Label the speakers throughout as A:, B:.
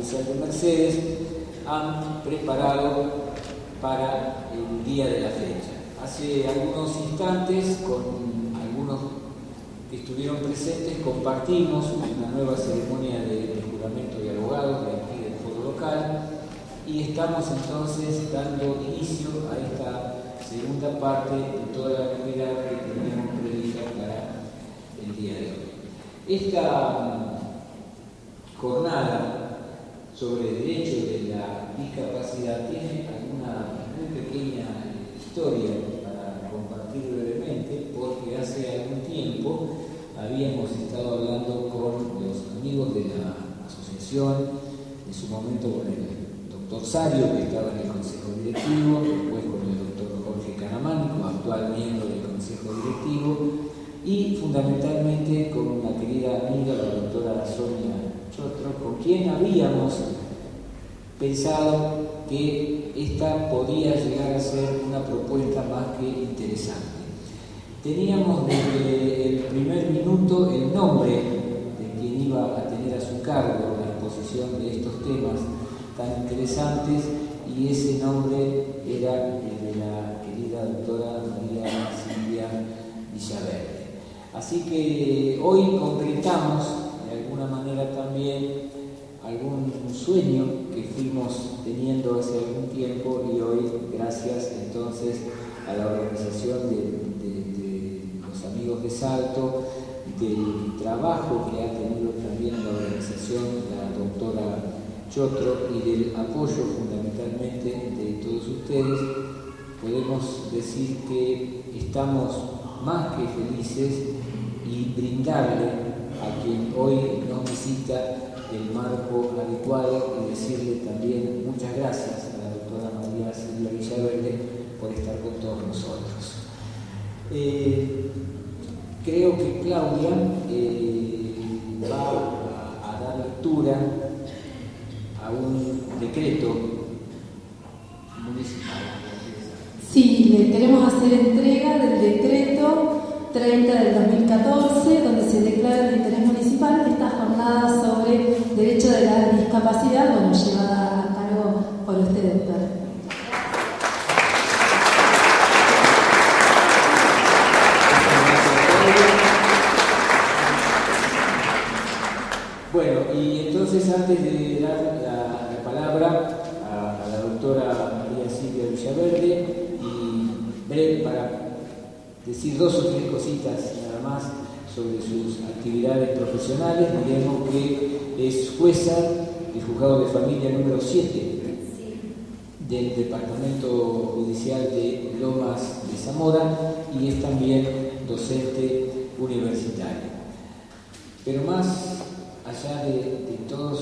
A: provincial de Mercedes han preparado para el día de la fecha. Hace algunos instantes, con algunos que estuvieron presentes, compartimos una nueva ceremonia de juramento de abogados de aquí del foro local y estamos entonces dando inicio a esta segunda parte de toda la actividad que teníamos prevista para el día de hoy. Esta jornada sobre el derecho de la discapacidad tiene alguna muy pequeña historia para compartir brevemente, porque hace algún tiempo habíamos estado hablando con los amigos de la asociación, en su momento con el doctor Sario, que estaba en el consejo directivo, después con el doctor Jorge Caramánico, actual miembro del consejo directivo, y fundamentalmente con una querida amiga, la doctora Sonia Chotro, con quien habíamos pensado que esta podía llegar a ser una propuesta más que interesante. Teníamos desde el primer minuto el nombre de quien iba a tener a su cargo la exposición de estos temas tan interesantes, y ese nombre era el de la querida doctora María Silvia Villaverde. Así que hoy concretamos de alguna manera también algún sueño que fuimos teniendo hace algún tiempo, y hoy, gracias entonces a la organización de los amigos de Salto, del trabajo que ha tenido también la organización la doctora Chotro y del apoyo fundamentalmente de todos ustedes, podemos decir que estamos más que felices y brindarle a quien hoy nos visita el marco adecuado y decirle también muchas gracias a la doctora María Silvia Villaverde por estar con todos nosotros. Creo que Claudia va a dar lectura a un decreto municipal.
B: Sí, le queremos hacer entrega del decreto 30 del 2014, donde se declara de interés municipal esta jornada sobre derecho de la discapacidad, llevada a cargo por usted, doctor.
A: Bueno, y entonces antes de dar la palabra a la doctora María Silvia Villaverde, y breve para decir dos o tres cositas nada más sobre sus actividades profesionales, diremos que es jueza del Juzgado de Familia número 7 del Departamento Judicial de Lomas de Zamora, y es también docente universitaria. Pero más allá de todos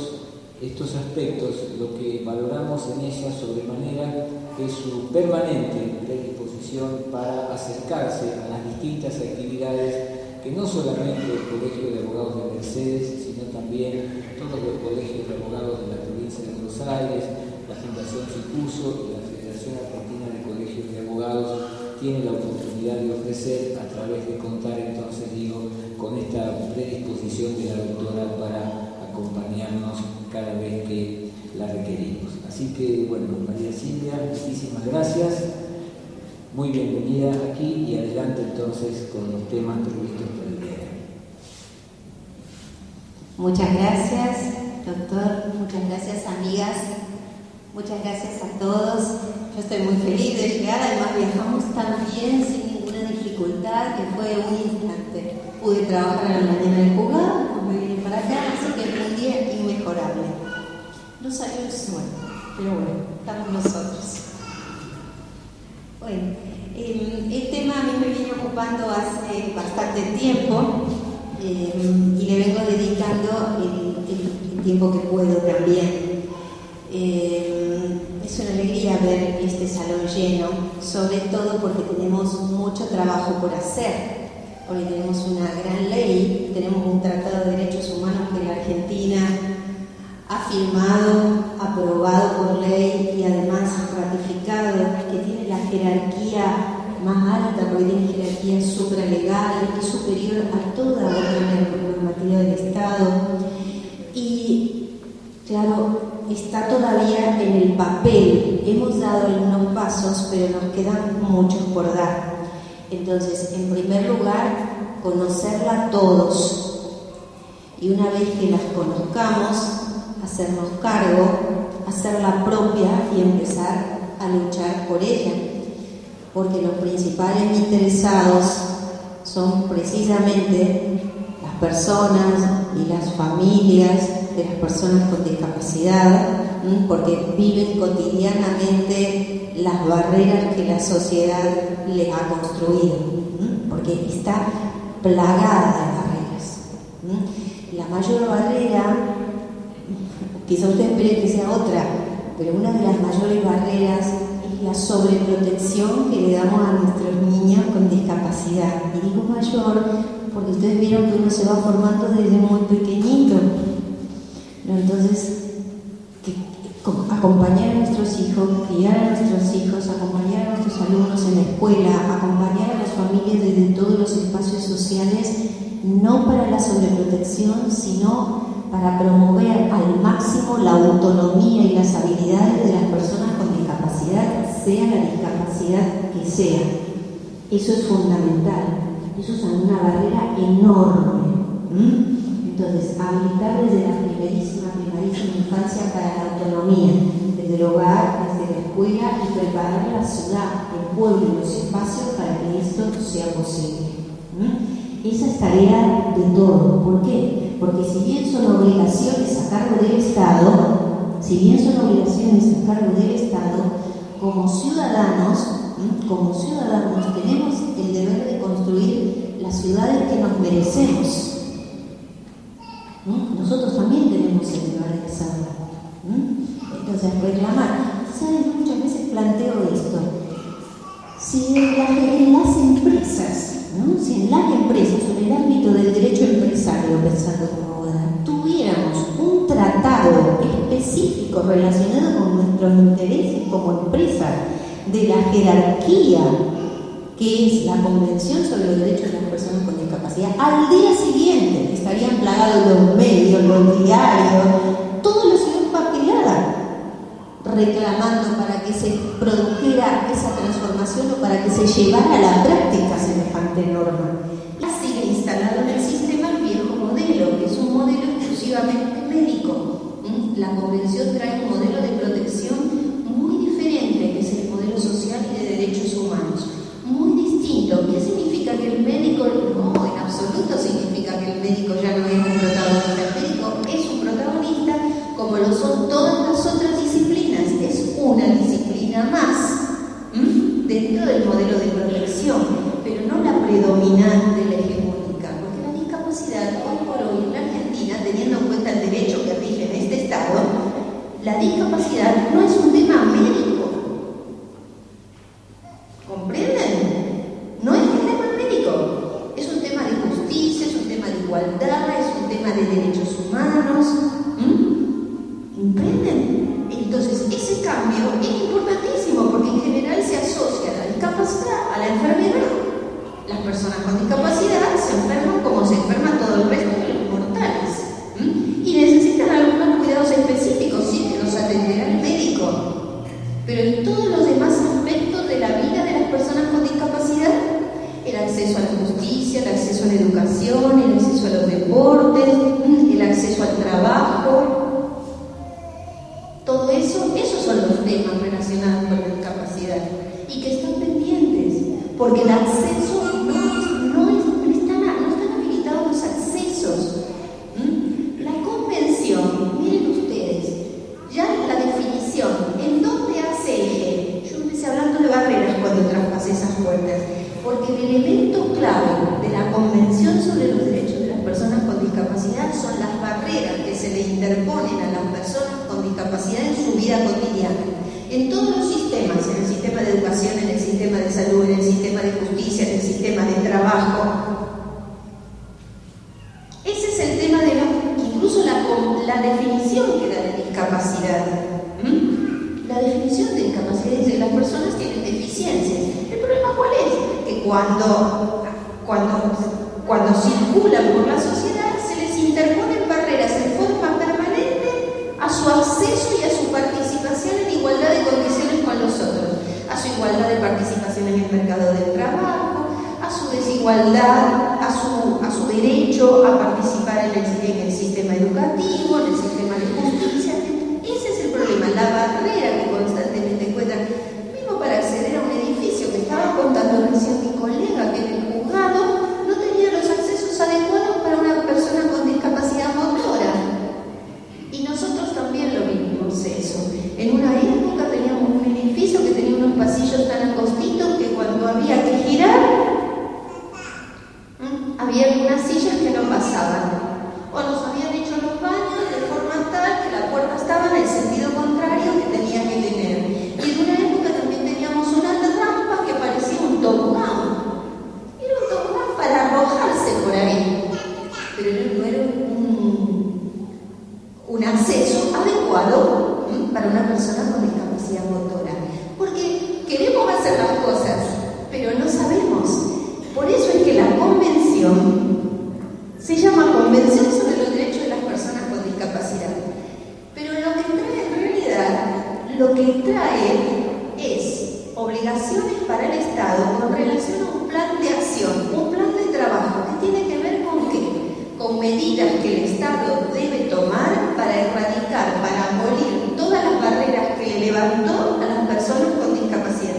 A: estos aspectos, lo que valoramos en ella sobremanera es su permanente predisposición para acercarse a las distintas actividades que no solamente el Colegio de Abogados de Mercedes, sino también todos los colegios de abogados de la provincia de Buenos Aires, la Fundación Sicuso y la Federación Argentina de Colegios de Abogados tienen la oportunidad de ofrecer, a través de contar entonces, con esta predisposición de la doctora para acompañarnos cada vez que la requerimos. Así que, bueno, María Silvia, muchísimas gracias, muy bienvenida aquí, y adelante entonces con los temas previstos para el día.
C: Muchas gracias, doctor, muchas gracias, amigas, muchas gracias a todos. Yo estoy muy feliz de llegar, además viajamos tan bien, sin ninguna dificultad, que fue un instante. Pude trabajar a la mañana del juzgado, me vine para acá, así que fue un día inmejorable. No salió el sol, pero bueno, estamos nosotros. Bueno, el tema a mí me viene ocupando hace bastante tiempo, y le vengo dedicando el tiempo que puedo también. Es una alegría ver este salón lleno, sobre todo porque tenemos mucho trabajo por hacer. Hoy tenemos una gran ley, tenemos un tratado de derechos humanos que la Argentina ha firmado, aprobado por ley y además ratificado, que tiene la jerarquía más alta, porque tiene jerarquía supralegal y superior a toda otra normativa del Estado. Y claro, está todavía en el papel. Hemos dado algunos pasos, pero nos quedan muchos por dar. Entonces, en primer lugar, conocerla todos. Y una vez que las conozcamos, hacernos cargo, hacerla propia y empezar a luchar por ella. Porque los principales interesados son precisamente las personas y las familias de las personas con discapacidad, porque viven cotidianamente las barreras que la sociedad les ha construido, porque está plagada de barreras. La mayor barrera, quizá usted espere que sea otra, pero una de las mayores barreras es la sobreprotección que le damos a nuestros niños con discapacidad. Y digo mayor porque ustedes vieron que uno se va formando desde muy pequeñito. Entonces, acompañar a nuestros hijos, criar a nuestros hijos, acompañar a nuestros alumnos en la escuela, acompañar a las familias desde todos los espacios sociales, no para la sobreprotección, sino para promover al máximo la autonomía y las habilidades de las personas con discapacidad, sea la discapacidad que sea. Eso es fundamental. Eso es una barrera enorme. Entonces, habilitar desde la primerísima infancia para la autonomía, desde el hogar, desde la escuela, y preparar la ciudad, el pueblo y los espacios para que esto sea posible. Esa es tarea de todo. ¿Por qué? Porque si bien son obligaciones a cargo del Estado, como ciudadanos tenemos el deber de construir las ciudades que nos merecemos. Nosotros también tenemos el deber de hacerlo. Entonces, reclamar. ¿Sabes? Muchas veces planteo esto. Si en las empresas, si en las empresas, en el ámbito del derecho empresario, pensando como abogada, tuviéramos un tratado específico relacionado con nuestros intereses como empresa, de la jerarquía que es la Convención sobre los Derechos de las Personas con Discapacidad, al día siguiente estarían plagados los medios, los diarios, toda la ciudad empapelada, reclamando para que se produjera esa transformación o para que se llevara a la práctica semejante norma. Y sigue instalado en el sistema el viejo modelo, que es un modelo exclusivamente médico. La Convención trae un modelo de protección muy diferente, que es el modelo social y de derechos humanos. Muy distinto. ¿Qué significa que el médico? No, en absoluto significa que el médico ya no es un protagonista. El médico es un protagonista como lo son todas las otras disciplinas. Es una disciplina más dentro del modelo de protección, pero no la predominante, la hegemónica, porque la discapacidad hoy por hoy en la Argentina, teniendo en cuenta el derecho que rige en este Estado, la discapacidad no es un tema médico. ¿Comprenden? No es un tema médico, es un tema de justicia, es un tema de igualdad, es un tema de derechos humanos. ¿Comprenden? Entonces, ese cambio es importantísimo porque en general se asocia la discapacidad a la enfermedad. Las personas con discapacidad se enferman como se enferma todo el resto de los mortales. Y necesitan algunos cuidados específicos, sí, que los atenderá el médico. Pero en todos los demás aspectos de la vida de las personas con discapacidad, el acceso a la justicia, el acceso a la educación, el acceso a los deportes, el acceso al trabajo, todo eso, esos son los temas relacionados con la discapacidad y que están pendientes, porque el acceso no están habilitados los accesos. La convención, miren ustedes, ya la definición, ¿en dónde hace eje? Yo empecé hablando de barreras cuando traspasé esas puertas, porque el elemento clave de la Convención sobre los Derechos de las Personas con Discapacidad son las barreras que se le interponen a las personas con discapacidad en su vida cotidiana, en todos los sistemas, en el sistema de educación, en el sistema de salud, en el sistema de justicia, en el sistema de trabajo. Ese es el tema de incluso la definición que da de discapacidad. La definición de discapacidad dice que las personas tienen deficiencias. ¿El problema cuál es? Que cuando circulan por la sociedad se les interponen barreras en forma permanente a su acceso y igualdad, a su derecho a participar en el sistema educativo, en el sistema de justicia. Ese es el problema, la barrera que constantemente encuentran. Mismo para acceder a un edificio, que estaba contando recién mi colega, que en el juzgado no tenía los accesos adecuados para una persona con discapacidad motora. Y nosotros también lo vivimos eso. En una época teníamos un edificio que tenía unos pasillos tan angostitos que cuando había que girar, había algunas sillas que no pasaban. O nos habían hecho los baños de forma tal que la puerta estaba en el sentido contrario que tenía que tener. Y en una época también teníamos una rampa que parecía un tobogán. Era un tobogán para arrojarse por ahí. Pero no era un acceso adecuado para una persona con discapacidad motora. Porque queremos hacer las cosas, pero no sabemos. Por eso es que la convención se llama Convención sobre los Derechos de las Personas con Discapacidad. Pero lo que trae en realidad, lo que trae es obligaciones para el Estado con relación a un plan de acción, un plan de trabajo, que tiene que ver con qué? Con medidas que el Estado debe tomar para erradicar, para abolir todas las barreras que le levantó a las personas con discapacidad.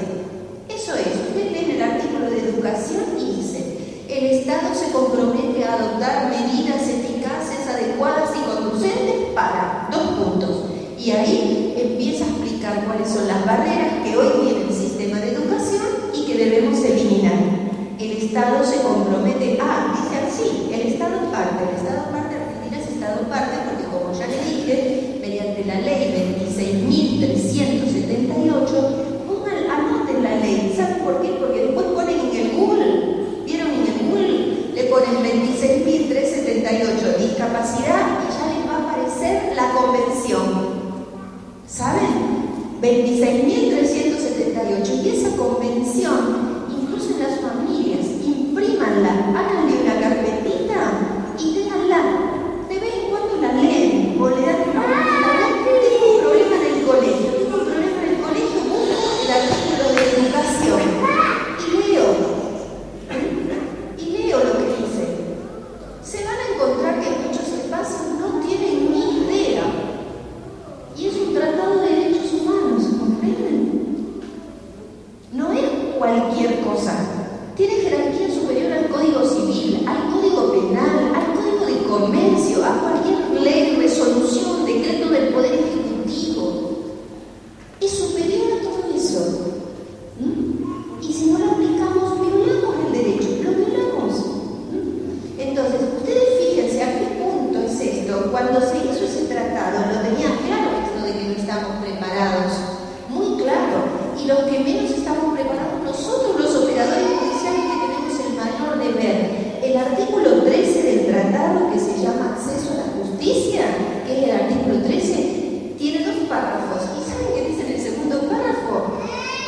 C: Eso es, usted lee en el artículo de educación y dice: el Estado se compromete a adoptar medidas eficaces, adecuadas y conducentes para 2 puntos. Y ahí empieza a explicar cuáles son las barreras que hoy tiene el sistema de educación y que debemos eliminar. El Estado se compromete dice así, el Estado parte, Argentina es Estado parte, porque como ya le dije, mediante la ley 26.378, anoten la ley. ¿Saben por qué? Porque después ponen en el Google, ¿vieron en el Google? Le ponen 26.378 discapacidad y ya les va a aparecer la convención. ¿Saben? 26.378. Y esa convención, incluso en las familias, imprímanla, háganle una carpetita y ténganla. De vez en cuando la leen o le dan una vuelta. Tengo un problema en el colegio, busco el artículo de educación y leo lo que dice. Se van a encontrar que muchos espacios no tienen ni idea. Y es un tratado de derechos humanos, ¿comprenden? No es cualquier cosa. Tiene jerarquía superior al Código Civil, al Código Penal, al Código de Comercio, a cualquier ley, resolución, decreto del Poder Ejecutivo. Es superior a todo eso. Y si no lo aplicamos, violamos el derecho, lo violamos. Entonces, ustedes fíjense a qué punto es esto. Cuando se hizo ese tratado, lo tenían claro esto de que no estamos preparados, muy claro. Y los que menos estamos preparados, nosotros los operadores judiciales que tenemos el mayor deber. El artículo 13 del tratado, que se llama Acceso a la Justicia, que es el artículo 13, tiene 2 párrafos. ¿Y saben qué dice en el segundo párrafo?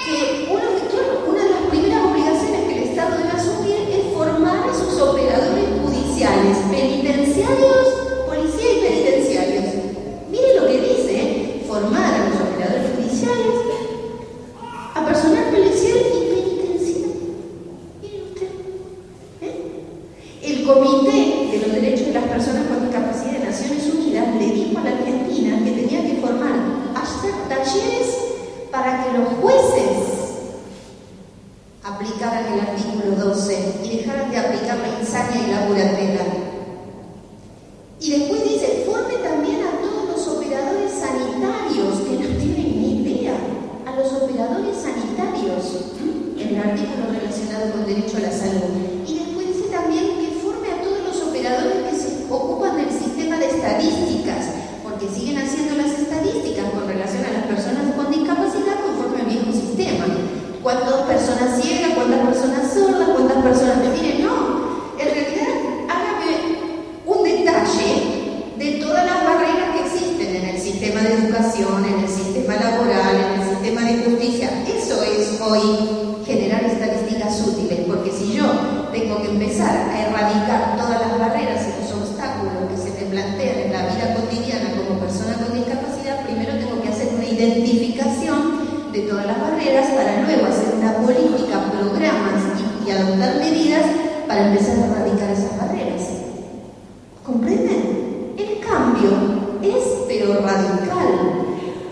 C: Que una de las primeras obligaciones que el Estado debe asumir es formar a sus operadores judiciales, penitenciarios, policía y penitenciarios. Miren lo que dice, formar a los operadores judiciales, a personal policial y penitenciario. Miren usted. El Comité de los Derechos de las Personas con Discapacidad de Naciones Unidas le dijo a la Argentina que tenía que formar, hacer talleres para que los jueces aplicaran el artículo 12 y dejaran de aplicar la insania y la buratela. Y después dice, forme también a todos los operadores sanitarios que no tienen ni idea, a los operadores sanitarios, en el artículo relacionado con derecho a la salud. Y después dice también que forme a todos los operadores que se ocupan del sistema de estadísticas, porque siguen haciendo las estadísticas con relación a las personas con discapacidad conforme al viejo sistema. ¿Cuántas personas ciegas? ¿Cuántas personas sordas? ¿Cuántas personas que miren? No, en realidad hágame un detalle de todas las barreras que existen en el sistema de educación, en el sistema laboral, en el sistema de justicia. Eso es hoy generar estadísticas útiles, porque si yo tengo que empezar a erradicar todas las barreras y los obstáculos que se me plantean en la vida cotidiana como persona con discapacidad, primero tengo que hacer una identificación de todas las barreras para luego hacer una política, programas y adoptar medidas para para empezar a erradicar esas barreras. ¿Comprenden? El cambio es pero radical.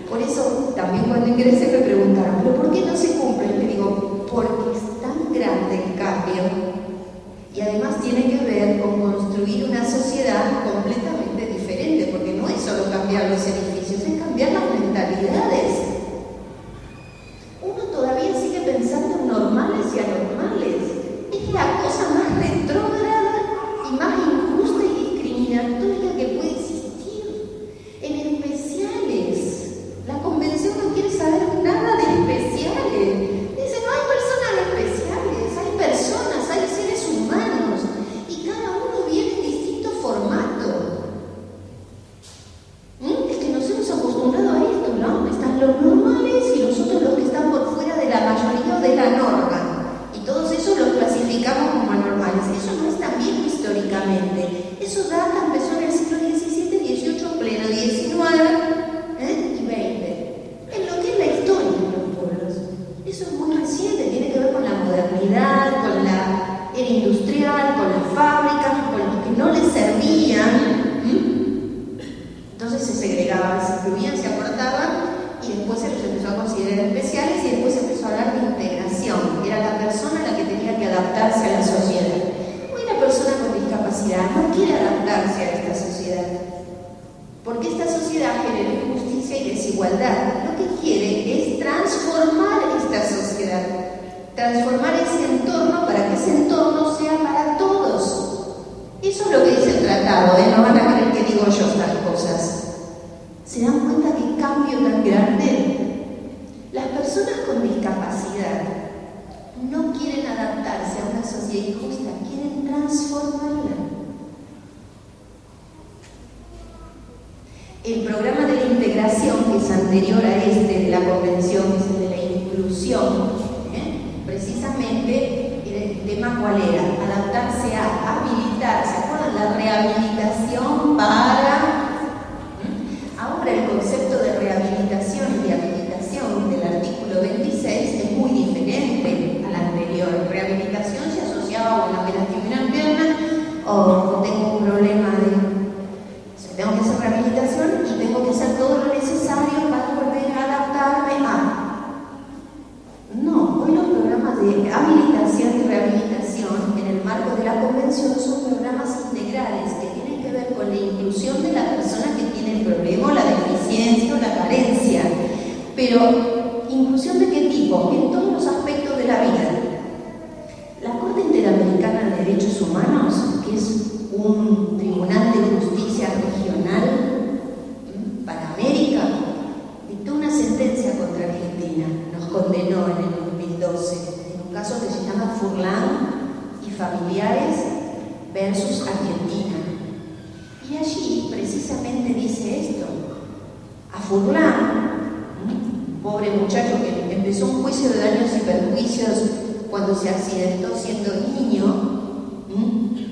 C: Por eso también cuando ingresé me preguntaron, ¿pero por qué no se cumple? Y le digo, porque es tan grande el cambio y además tiene que ver con construir una sociedad completamente diferente, porque no es solo cambiar los edificios, es cambiar las mentalidades. Uno todavía sigue pensando en normales y anormales. Es la cosa más retrógrada y más injusta y discriminatoria que puede existir. En especiales. La convención no quiere saber nada de especiales. Dice, no hay personas especiales, hay personas, hay seres humanos y cada uno viene en distinto formato. Es que nos hemos acostumbrado a esto, ¿no? Están los normales y nosotros los que están por fuera de la mayoría o de la norma. Y todos esos los clasificamos como anormales. Eso no es tan viejo históricamente. Eso data, empezó en el siglo XVII, XVIII, pleno XIX. En lo que es la historia de los pueblos. Eso es muy reciente, tiene que ver con la modernidad, con la era industrial, con las fábricas, con los que no les servían. Entonces se segregaban, se excluían, se apartaban y después se los empezó a considerar especiales y después se empezó a hablar de integración. Era la persona la que tenía que adaptarse a la sociedad. Hoy la persona con discapacidad no quiere adaptarse a esta sociedad. Porque esta sociedad genera injusticia y desigualdad. Lo que quiere es transformar esta sociedad, transformar ese entorno para que ese entorno sea para todos. Eso es lo que dice el tratado, no van a creer que digo yo estas cosas. ¿Se dan cuenta qué cambio tan grande? Las personas con discapacidad no quieren adaptarse a una sociedad injusta, quieren transformarla. El programa de la integración, que es anterior a este de la convención, que es el de la inclusión, precisamente el tema ¿cuál era? Adaptarse a habilitar, ¿se acuerdan? La rehabilitación para... Ahora el concepto de rehabilitación y habilitación del artículo 26 es muy diferente al anterior. Rehabilitación se asociaba a una operación en una pierna o tengo un problema de... Tengo que hacer rehabilitación y tengo que hacer todo lo necesario para volver a adaptarme a... No, hoy los programas de habilitación y rehabilitación en el marco de la convención son programas integrales que tienen que ver con la inclusión de la persona que tiene el problema, la deficiencia o la carencia. Pero, ¿inclusión de qué tipo? En todos los aspectos de la vida. La Corte Interamericana de Derechos Humanos, que es un tribunal de justicia regional para América, dictó una sentencia contra Argentina, nos condenó en el 2012 en un caso que se llama Furlan y familiares versus Argentina. Y allí precisamente dice esto: a Furlan, pobre muchacho que empezó un juicio de daños y perjuicios cuando se accidentó siendo niño,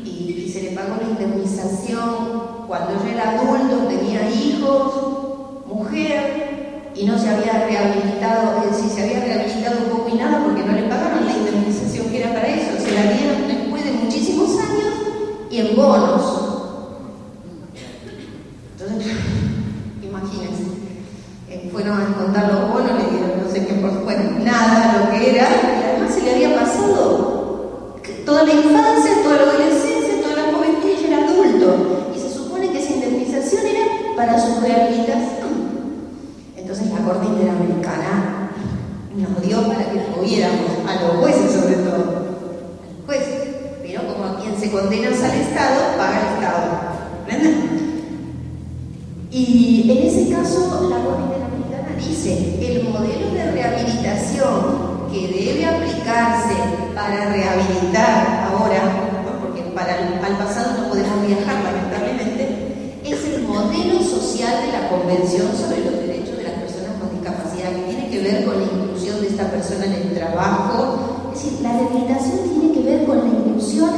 C: y se le pagó la indemnización cuando ya era adulto, tenía hijos, mujer, y no se había rehabilitado, es decir, se había rehabilitado un poco y nada porque no le pagaron la indemnización que era para eso, se la dieron después de muchísimos años y en bonos. Entonces, imagínense, fueron a contar los bonos, le dieron no sé qué, bueno, nada, lo que era, y además se le había pasado toda la infancia, toda la adolescencia, toda la juventud y era adulto. Y se supone que esa indemnización era para su rehabilitación. Entonces la Corte Interamericana nos dio para que pudiéramos, a los jueces sobre todo, al juez, pero como a quien se condena al Estado, paga el Estado. ¿Comprenden? Y en ese caso la Corte Interamericana dice, el modelo de rehabilitación que debe aplicarse para rehabilitar ahora, porque al pasado no podemos viajar lamentablemente, es el modelo social de la Convención sobre los Derechos de las Personas con Discapacidad, que tiene que ver con la inclusión de esta persona en el trabajo. Es decir, la rehabilitación tiene que ver con la inclusión,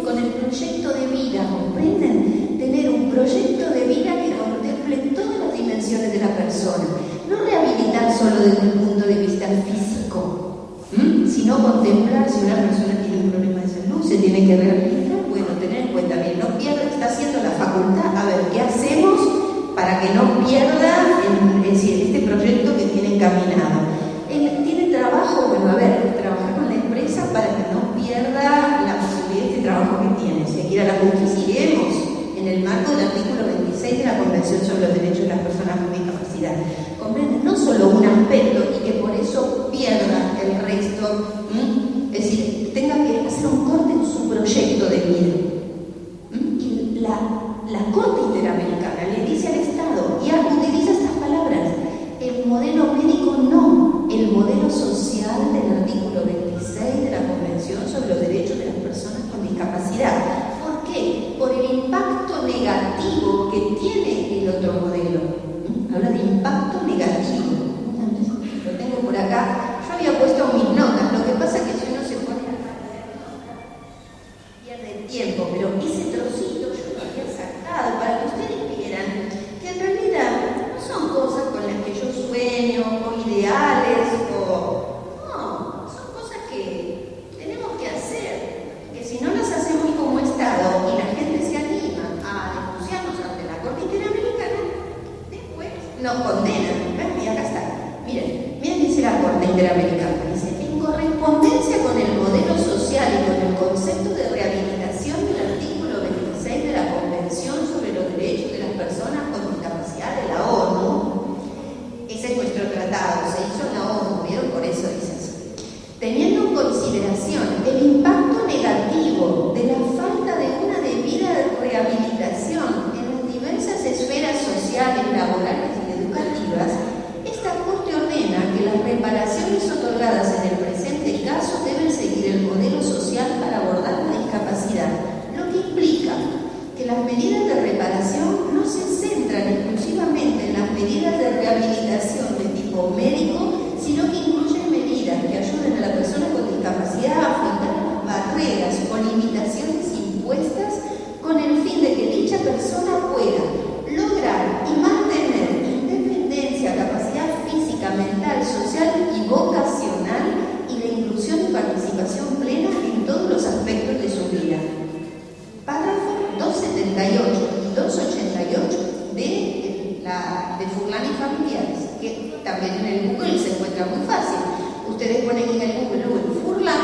C: con el proyecto de vida, ¿comprenden? Tener un proyecto de vida que contemple todas las dimensiones de la persona. No rehabilitar solo desde el punto de vista físico, sino contemplar si una persona tiene un problema de salud, se tiene que rehabilitar discapacidad. ¿Comprenden? No solo un aspecto y que por eso pierda el resto, es decir, tenga que hacer un corte en su proyecto de vida. Y la Corte Interamericana le dice al Estado, y utiliza estas palabras: el modelo médico no, el modelo social del artículo 26 de la Convención sobre los Derechos de las Personas con Discapacidad. ¿Por qué? Por el impacto negativo que tiene el otro modelo. Habla de impacto negativo. Lo tengo por acá. Yo había puesto mis notas, lo que pasa es que si uno se pone a pierde tiempo, pero ese trocito yo lo había sacado para que ustedes vieran que en realidad no son cosas con las que yo sueño, o ideales, no, son cosas que tenemos que hacer, que si no las hacemos como Estado y la gente se anima a denunciarnos ante la Corte Interamericana, después nos condenan. ¿Ven? Y acá está. Miren dice la Corte Interamericana, dice: en correspondencia con el modelo social y con el concepto de rehabilitación del artículo 26 de la Convención sobre los Derechos de las Personas con Discapacidad de la ONU, ese es nuestro tratado, se hizo en la ONU, ¿vieron? Por eso dice así. Teniendo en consideración el impacto negativo de la falta de una debida rehabilitación en las diversas esferas sociales, laborales y educativas, esta Corte ordena que las reparaciones otorgadas en el presente caso deben seguir el modelo social para abordar la discapacidad, lo que implica que las medidas de reparación no se centran exclusivamente en las medidas de rehabilitación de tipo médico, sino que incluyen medidas que ayuden a la persona con discapacidad a afrontar las barreras o limitaciones impuestas con el fin de que dicha persona pueda lograr y mantener independencia, capacidad física, mental, social y vocacional, y la inclusión y participación plena en todos los aspectos de su vida. Párrafo 278 y 288 de Furlan y Familiares, que también en el Google se encuentra muy fácil. Ustedes ponen en el Google Furlan,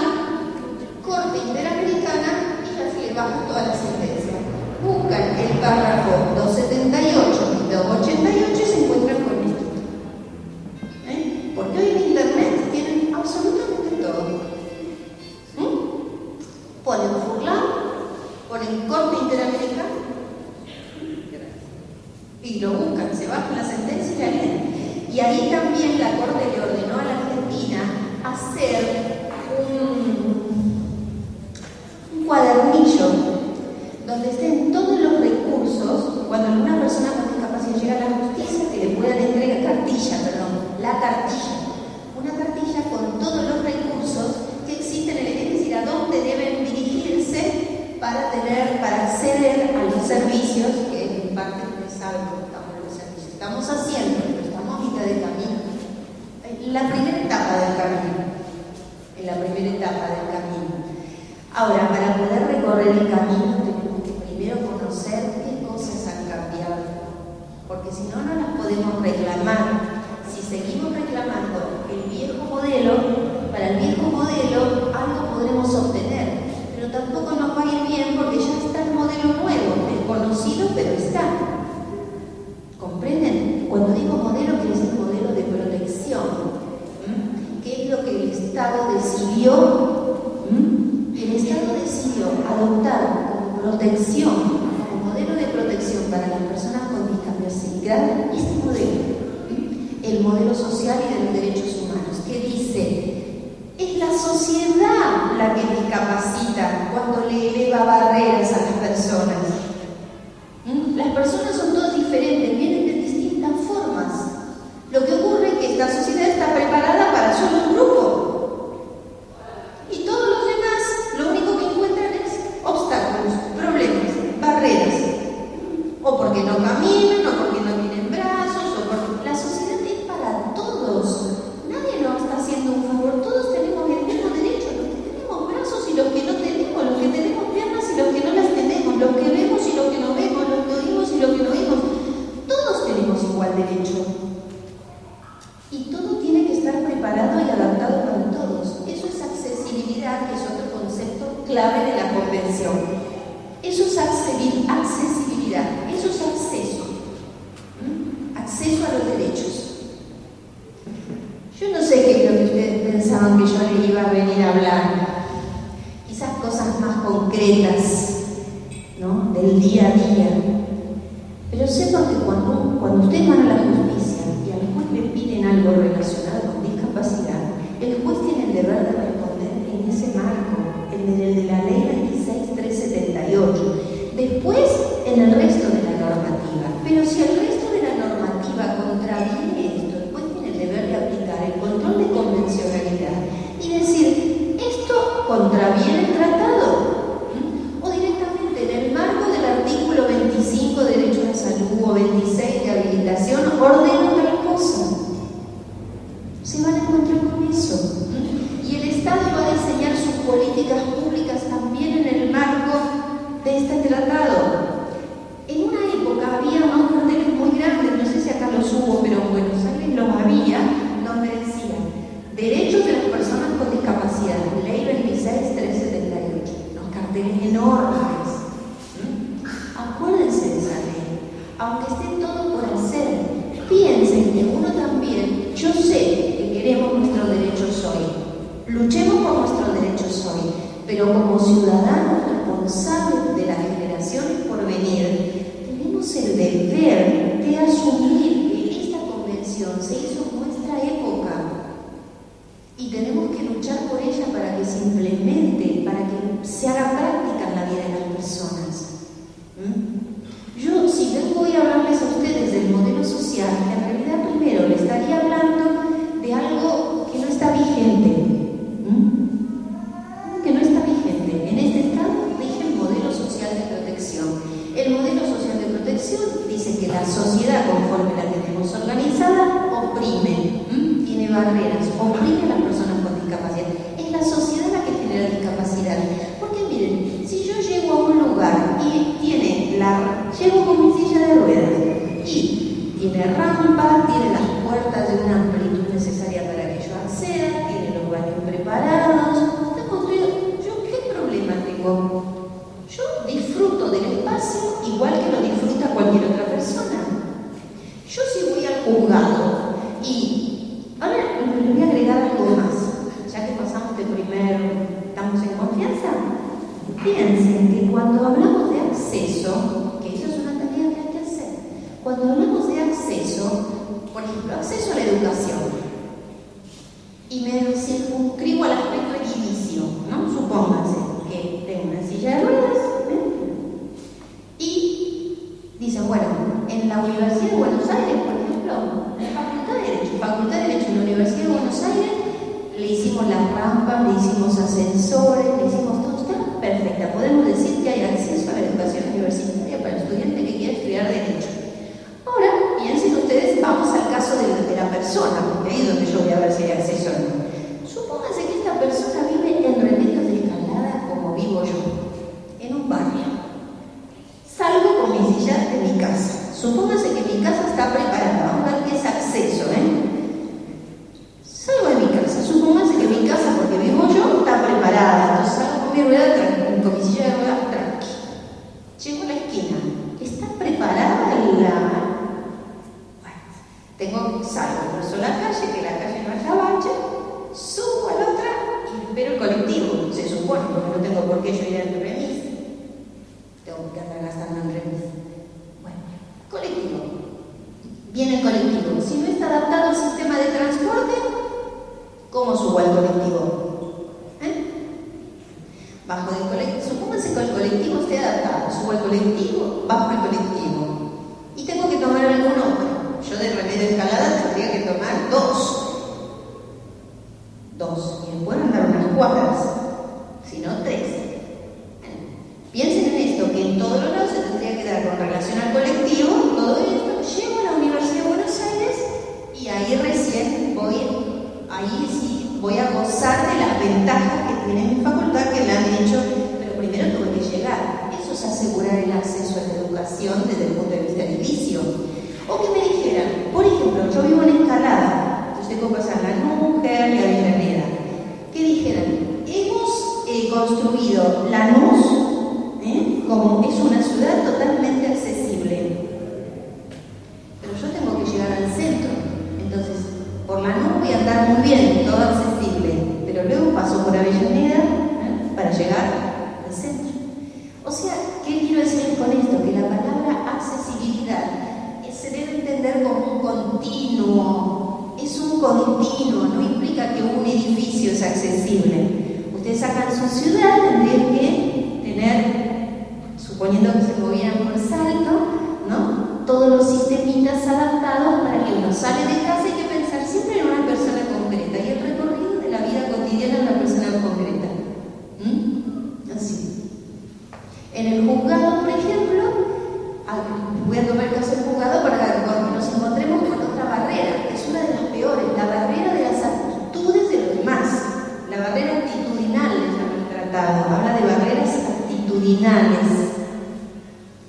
C: Corte Interamericana, y ya se les bajan todas las sentencias. Buscan el párrafo 278 y 288 y se encuentran con esto. Porque hoy en Internet tienen absolutamente todo. Ponen Furlan, ponen Corte Interamericana y lo buscan, se bajan la sentencia y la leen. Y ahí también la Corte le ordenó a la Argentina hacer un cuadernillo donde estén todos los recursos cuando alguna persona con discapacidad llega a la justicia, que le puedan entregar la cartilla, una cartilla con todos los recursos que existen, es decir, a dónde deben dirigirse para acceder a los servicios, que en parte ustedes saben que estamos haciendo, pero estamos a mitad de camino, en la primera etapa del camino. Ahora, para poder recorrer el camino tenemos que primero conocer qué cosas han cambiado, porque si no, no las podemos reclamar. Si seguimos reclamando el viejo modelo, para el viejo modelo algo podremos obtener, pero tampoco nos va a ir bien porque ya está el modelo nuevo, desconocido, pero está. ¿Comprenden? Cuando digo modelo, quiere decir modelo de protección. ¿Qué es lo que el Estado decidió? El Estado decidió adoptar como protección, como modelo de protección para las personas con discapacidad, este modelo, el modelo social y de los derechos humanos, que dice: es la sociedad la que discapacita cuando le eleva barreras a las personas. Las personas son todas diferentes, vienen de distintas formas. Lo que ocurre es que esta sociedad está preparada para solo un grupo. Y todos los demás lo único que encuentran es obstáculos, problemas, barreras. O porque no caminan, o porque no tienen brazos, o porque la sociedad es para todos. Nadie nos está haciendo un favor, todos tenemos el mismo derecho, los que tenemos brazos y los que no tenemos, los que tenemos piernas y los que no las tenemos, los que vemos y los que no vemos, los que oímos y los que no oímos. Todos tenemos igual derecho. Y todo tiene que estar preparado y adaptado para todos. Eso es accesibilidad, que es otro concepto clave de la Convención. Eso es accesibilidad, eso es acceso. Acceso a los derechos. pensaban que yo le iba a venir a hablar. Quizás cosas más concretas, ¿no? Del día a día. Pero sepan que cuando ustedes van a la justicia y al juez le piden algo relacionado con discapacidad, el juez tiene el deber de responder en ese marco, en el de la ley 26.378. Después, en el resto de la normativa. Pero si el resto de la normativa contraviene esto, el juez tiene el deber de aplicar el control de convencionalidad y decir, esto contraviene el tratado. O directamente en el marco del artículo 25 de derecho a la salud o 26 de habilitación, ordena tal cosa. Se van a encontrar con eso. Y el Estado va a diseñar sus políticas públicas también en el marco de este tratado. En una época había unos carteles muy grandes, no sé si acá los hubo, pero en Buenos Aires los había, donde decían derechos de las personas con discapacidad, ley 26.378, los carteles enormes. Acuérdense de esa ley, aunque esté todo por hacer, piensen que uno también, yo sé que queremos nuestros derechos hoy, luchemos por nuestros derechos hoy, pero como ciudadanos responsables de las generaciones por venir, tenemos el deber de asumir que esta convención se hizo en nuestra época y tenemos que luchar por ella para que se implemente, para que se haga práctica en la vida de las personas. Yo, si vengo hoy a hablarles a ustedes del modelo social, en realidad primero les estaría hablando de algo que no está vigente. Que no está vigente. En este estado rige el modelo social de protección. El modelo social de protección dice que la sociedad conforme la tenemos organizada oprime, tiene barreras, oprime a las personas con discapacidad. Es la sociedad la que genera discapacidad. Porque miren, si yo llego a un lugar y llego con mi silla de ruedas y tiene rampa, tiene las puertas de una amplitud necesaria para que yo acceda, tiene los baños preparados, está construido. ¿Yo qué problema tengo? Yo disfruto del espacio igual que lo disfruta cualquier otra persona. Yo si voy al juzgado y ahora les voy a agregar algo más, ya que pasamos de primero, estamos en confianza. Piensen que cuando hablamos de acceso, que eso es una tarea que hay que hacer, cuando hablamos de acceso, por ejemplo, acceso a la educación, y me circunscribo al aspecto edilicio, ¿no? Supónganse que tengo una silla de ruedas, y dicen, bueno, en la Universidad de Buenos Aires, por ejemplo, en la Facultad de Derecho en la Universidad de Buenos Aires, le hicimos las rampas, le hicimos ascensores, le hicimos todo, está perfecta. Podemos decir que hay acceso a la educación universitaria para el estudiante que quiera estudiar Derecho. Ahora, piensen ustedes, vamos al caso de la persona, porque ahí es donde yo voy a ver si hay acceso o no. Supónganse que esta persona vive en Remedios de Escalada, como vivo yo, en un barrio. Salgo con mi silla de mi casa. Supónganse que mi casa está preparada. Vamos a ver qué es acceso, Salgo de mi casa. Supónganse que mi casa, porque vivo yo, está preparada. Entonces salgo con mi rueda, con mi silla de ruedas tranqui. Llego a la esquina. ¿Está preparada salgo, cruzo la calle, que la calle no haya bache, subo a la otra y espero el colectivo. Se supone, porque no tengo por qué yo ir en remis. Tengo que andar gastando en remis. Bueno, colectivo. Viene el colectivo. Si no está adaptado al sistema de transporte, ¿cómo subo al colectivo? Bajo del colectivo. Supónganse que el colectivo esté adaptado. Subo al colectivo, bajo el colectivo. Y tengo que tomar algún otro. Yo de Remedio de Escalada tendría que tomar dos. Y después andar unas cuadras. Si no, 3. Piensen en esto, que en todos los lados se tendría que dar con relación al colectivo, todo esto. Llego a la Universidad de Buenos Aires y ahí recién voy a gozar de las ventajas que tiene mi facultad, que la han hecho, pero primero tuve que llegar. Eso es asegurar el acceso a la educación desde el punto de vista edilicio. O que me dijeran, por ejemplo, yo vivo en Escalada, entonces tengo que pasar Lanús, Gerli, Avellaneda, que dijeran, hemos construido Lanús como es una ciudad totalmente accesible, pero yo tengo que llegar al centro, entonces por Lanús voy a andar muy bien, todo accesible. por Avellaneda para llegar al centro. O sea, ¿qué quiero decir con esto? Que la palabra accesibilidad se debe entender como un continuo. Es un continuo, no implica que un edificio es accesible. Ustedes acá en su ciudad tendrían que tener, suponiendo que se movieran por Salto, ¿no?, todos los sistemitas adaptados para que uno sale de casa y hay que pensar siempre en una persona concreta y el recorrido de la vida cotidiana de una persona concreta. Así. En el juzgado, por ejemplo, voy a tomar el caso del juzgado para que nos encontremos con otra barrera, que es una de las peores, la barrera de las actitudes de los demás, la barrera actitudinal, les llama el tratado, habla de barreras actitudinales,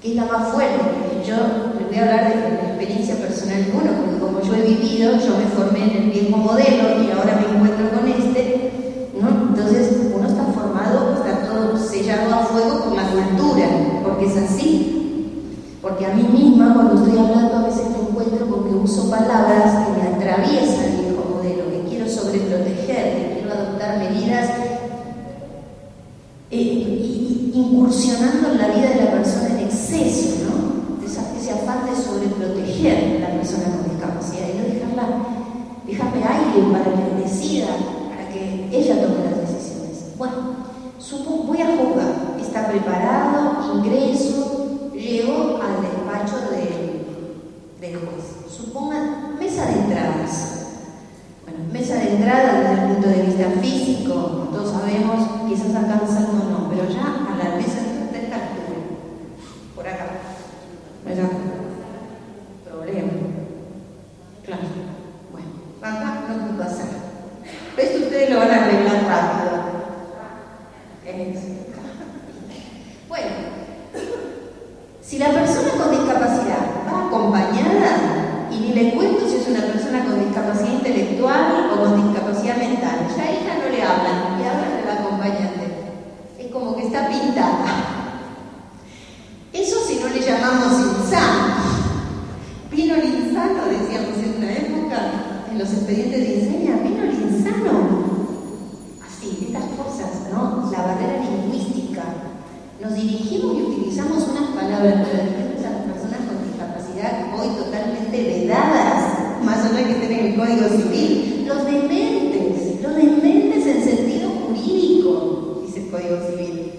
C: que es la más fuerte. Yo les voy a hablar de la experiencia personal de uno, porque como yo he vivido, yo me formé en el viejo modelo y ahora me encuentro con este, ¿no? Entonces uno está formado, está todo sellado a fuego por la cultura, porque es así. Porque a mí misma, cuando estoy hablando, a veces me encuentro con que uso palabras que me atraviesan el viejo modelo, que quiero sobreproteger, que quiero adoptar medidas incursionando en la vida de la persona en exceso, ¿no? Ese afán de sobreproteger a la persona con discapacidad y no dejarle aire para que decida, para que ella tome las decisiones. Bueno, voy a juzgar, está preparado, ingreso, llego al despacho del juez. Suponga mesa de entradas. Bueno, mesa de entrada desde el punto de vista físico, todos sabemos, quizás acá en Salto no, pero ya a la mesa de esta altura, por acá, allá, problema, claro, bueno, acá no puede pasar, esto ustedes lo van a arreglar rápido, bueno, si la persona con discapacidad va acompañada, y ni le cuento si es una persona con discapacidad intelectual o con discapacidad mental, ya a ella no le hablan, le hablan al acompañante. Es como que está pintada. Eso si no le llamamos insano. Vino el insano, decíamos en una época, en los expedientes de Insenia, vino el insano. Así, estas cosas, ¿no? La barrera lingüística. Nos dirigimos y utilizamos unas palabras para dirigirnos a las personas con discapacidad hoy totalmente vedadas, más allá que estén en el Código Civil. Los dementes en sentido jurídico, dice el Código Civil.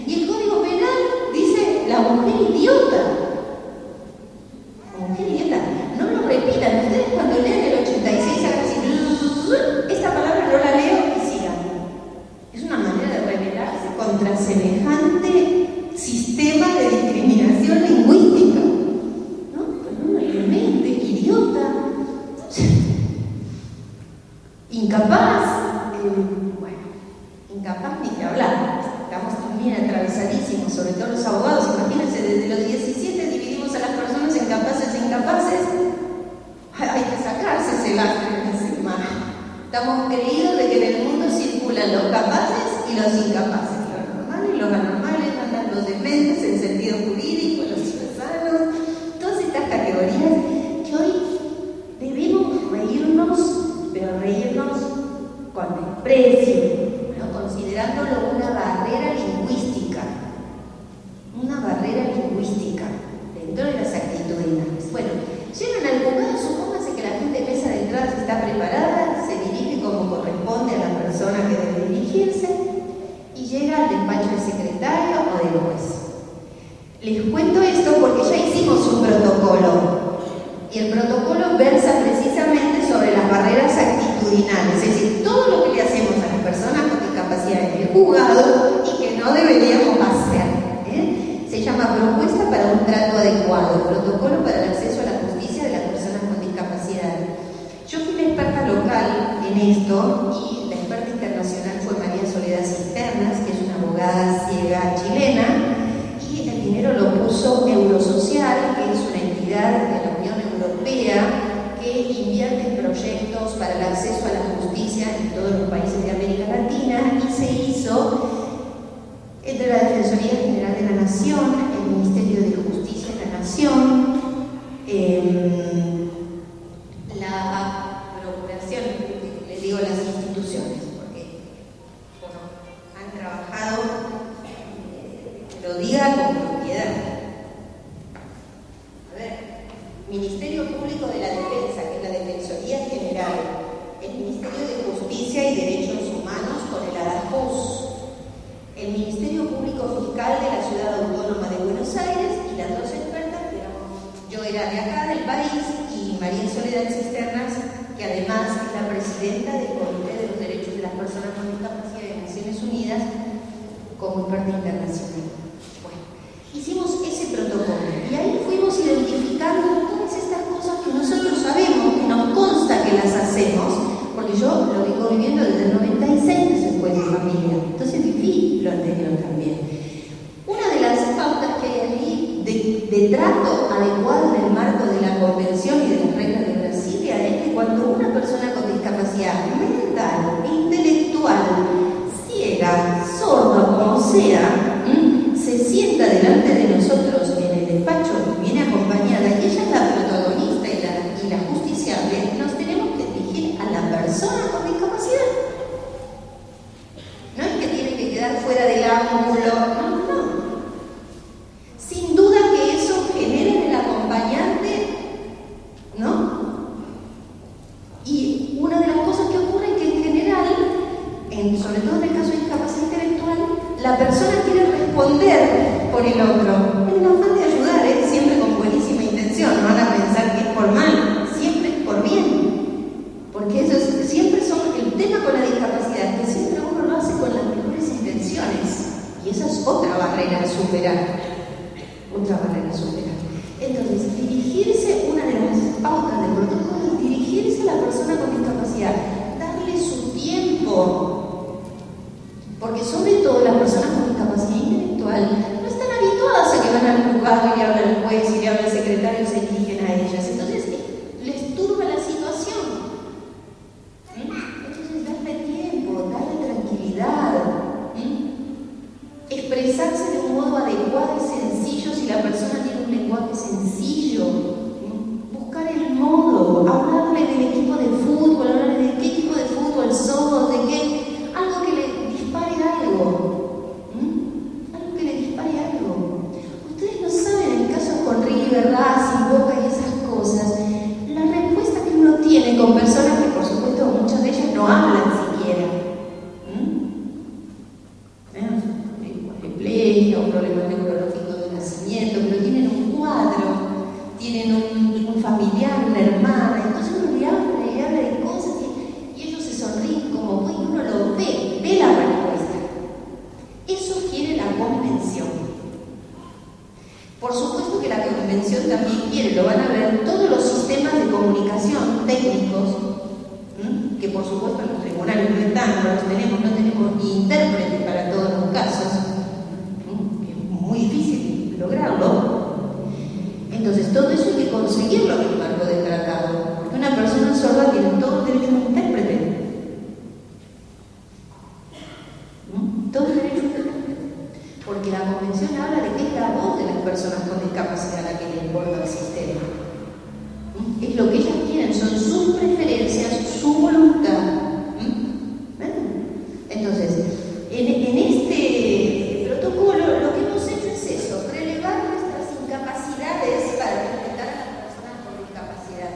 C: Y el Código Penal dice la mujer idiota. La mujer idiota. No lo repitan. Ustedes cuando lean el 86 hagan así, esta palabra no la leo y sigan. Es una manera de rebelarse contra semejante sistema de discriminación lingüística. ¿No? Pero demente, idiota, incapaz, bueno, incapaz ni que hablar. Estamos también atravesadísimos, sobre todo los abogados. Imagínense, desde los 17 dividimos a las personas en capaces e incapaces. Hay que sacarse ese lastre de encima. Estamos creídos de que en el mundo circulan los capaces y los incapaces, los normales y los anormales, andan los dementes en sentido jurídico, los sanos, todas estas categorías que hoy debemos reírnos, pero reírnos con desprecio, ¿no? Considerándolo una barrera lingüística dentro de las actitudinales. Bueno, llegan al juzgado, supóngase que la gente de mesa de entradas está preparada, se dirige como corresponde a la persona que debe dirigirse y llega al despacho del secretario o del juez. Les cuento esto porque ya hicimos un protocolo y el protocolo versa precisamente sobre las barreras actitudinales, es decir, todo lo que le hacemos a las personas con discapacidad en el juzgado y que no deberíamos hacer. Se llama Propuesta para un Trato Adecuado, Protocolo para el Acceso a la Justicia de las Personas con Discapacidad. Yo fui la experta local en esto y la experta internacional fue María Soledad Cisternas, que es una abogada ciega chilena, y el dinero lo puso Eurosocial, que es una entidad de la Unión Europea que invierte en proyectos para el acceso a la justicia en todos los países de América Latina, y se hizo entre la Defensoría General de la Nación, el Ministerio de Justicia de la Nación, la Procuración, les digo las instituciones, porque el Ministerio Público Fiscal de la Ciudad Autónoma de Buenos Aires y las dos expertas, yo era de acá, del país, y María Soledad Cisternas, que además es la presidenta del Comité de los Derechos de las Personas con Discapacidad de Naciones Unidas como experta internacional. Bueno, hicimos ese protocolo y ahí fuimos identificando todas estas cosas que nosotros sabemos, que nos consta que las hacemos, porque yo lo vengo viviendo desde el 96 que soy juez de familia, entonces viví lo anterior también. Una de las pautas que hay allí de trato adecuado en el marco de la Convención y de las reglas de Brasilia es que cuando una persona con discapacidad mental, intelectual, ciega, sorda, como sea, se sienta delante de nosotros en el despacho, viene acompañada, y ella es la protagonista y la justiciable, nos tenemos que dirigir a la persona con discapacidad. No es que tiene que quedar fuera del ángulo, no. Sin duda que eso genera en el acompañante, ¿no? Y una de las cosas que ocurre es que en general, sobre todo en el caso de discapacidad intelectual, la persona quiere responder por el otro. Es una forma de ayudar, siempre con buenísima intención, no van a pensar que es por mal, siempre es por bien. Porque eso siempre son el tema con la discapacidad, que siempre uno lo hace con las mejores intenciones. Y esa es otra barrera a superar. Entonces, dirigirse, una de las pautas del protocolo es dirigirse a la persona con discapacidad, darle su tiempo, porque sobre todo las personas con discapacidad intelectual no están habituadas a que van al juzgado y le hablan al juez y le hablan al secretario y se dirigen a ellas, entonces les turba la situación. Entonces, darle tiempo, darle tranquilidad, expresarse de un modo adecuado y sencillo si la persona tiene un lenguaje sencillo, buscar el modo, hablarle del equipo de fútbol, hablarle de qué equipo de fútbol somos, de qué, algo que le dispare algo, Ustedes no saben, en casos con River, Racing, Boca y esas cosas, la respuesta que uno tiene con personas que por supuesto muchas de ellas no hablan siquiera. Un problema neurológico de nacimiento, pero tienen un cuadro, tienen un familiar, una hermana, entonces uno le habla de cosas y ellos se sonríen como y uno lo ve la respuesta. Eso quiere la convención. Por supuesto que la convención también quiere, lo van a ver, todos los sistemas de comunicación técnicos, que por supuesto en los tribunales no están, no tenemos ni intérprete para todos los casos. Muy difícil lograrlo. Entonces, todo eso hay que conseguirlo en el marco del tratado. Porque una persona sorda tiene todo el derecho a un intérprete. Todo el derecho a un intérprete. Porque la convención habla de que es la voz de las personas con discapacidad la que le importa al sistema. Es lo que ellas quieren, son sus preferencias, su voluntad. Entonces, en este protocolo, lo que hemos hecho es eso, relevar nuestras incapacidades para respetar a las personas con discapacidad.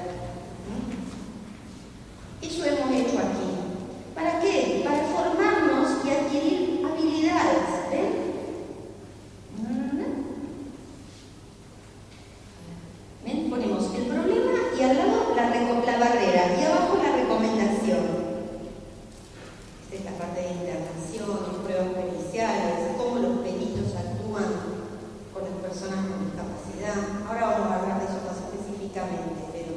C: Eso hemos hecho aquí. ¿Para qué? Para formarnos y adquirir habilidades. ¿Ven? Ponemos el problema y al lado la barrera y abajo la recomendación. Esta es la parte de internación, pruebas periciales, cómo los peritos actúan con las personas con discapacidad. Ahora vamos a hablar de eso más específicamente, pero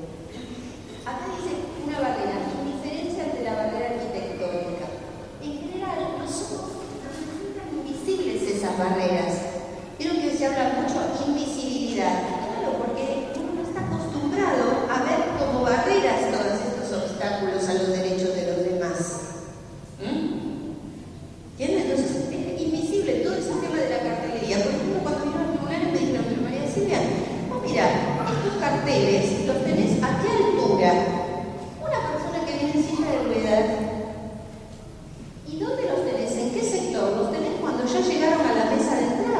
C: acá dice una barrera, diferencia entre la barrera arquitectónica. En general, no resultan invisibles esas barreras. Creo que se habla mucho de invisibilidad. Claro, porque uno no está acostumbrado a ver como barreras todos estos obstáculos a los derechos de los demás. ¿Entienden? Entonces, es invisible todo ese tema de la cartelería. Por ejemplo, cuando vino al tribunal me dijeron, pero María Silvia, mira, estos carteles los tenés a qué altura. Una persona que viene en silla de ruedas. ¿Y dónde los tenés? ¿En qué sector? Los tenés cuando ya llegaron a la mesa de entrada.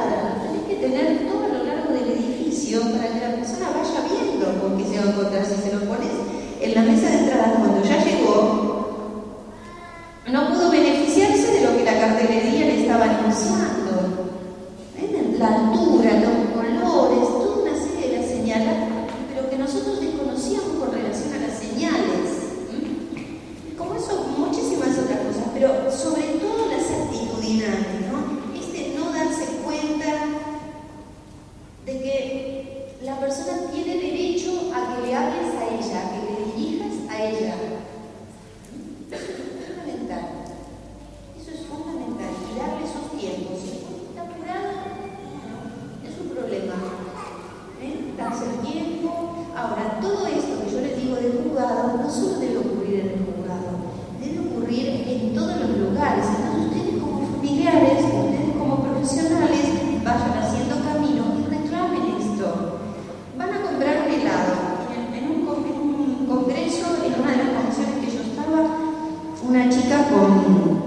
C: una chica con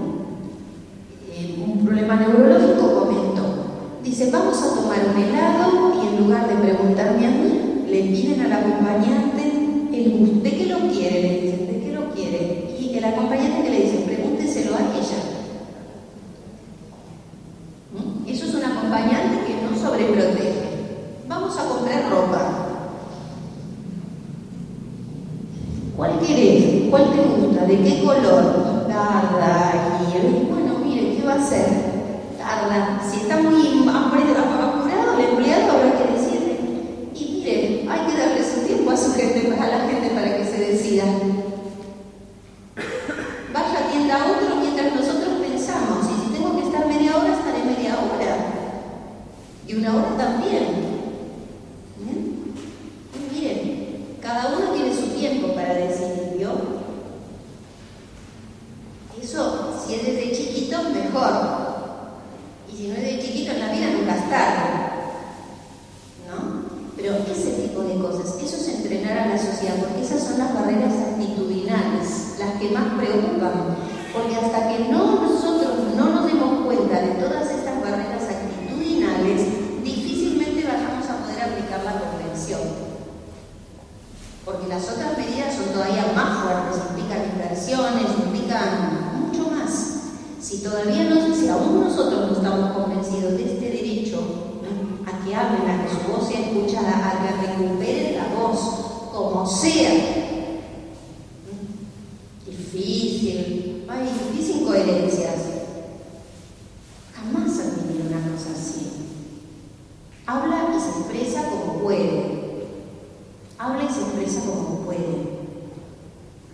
C: un problema neurológico comentó, dice, vamos a tomar un helado y en lugar de preguntarme a mí, le piden al acompañante el gusto. ¿De qué lo quiere? Le dicen, ¿de qué lo quiere? Y el acompañante que le dice, pregúnteselo a ella. Eso es un acompañante que no sobreprotege. Vamos a comprar ropa. ¿Cuál querés? ¿Cuál te gusta? ¿De qué color? Tarda. Y bueno, mire, ¿qué va a hacer? Tarda. Si está muy apurado el empleado, habrá que decirle. Y mire, hay que darle su tiempo a la gente para que se decida. Vaya, atienda a otro mientras nosotros pensamos. Y si tengo que estar media hora, estaré media hora. Y una hora también. Miren, cada uno tiene su tiempo para decidir, ¿vio? Eso, si es desde chiquito, mejor. Y si no es de chiquito, en la vida nunca es tarde, ¿no? Pero ese tipo de cosas, eso es entrenar a la sociedad, porque esas son las barreras actitudinales, las que más preocupan. Porque hasta que nosotros no nos demos cuenta de todas estas barreras actitudinales, difícilmente vayamos a poder aplicar la convención. Porque las otras medidas son todavía más fuertes, implican inversiones, implican mucho más. Si aún nosotros no estamos convencidos de este derecho, ¿no?, a que hablen, a que su voz sea escuchada, a que recuperen la voz, como sea. Difícil, difícil incoherencias. Jamás admitir una cosa así. Habla y se expresa como puede. Habla y se expresa como puede.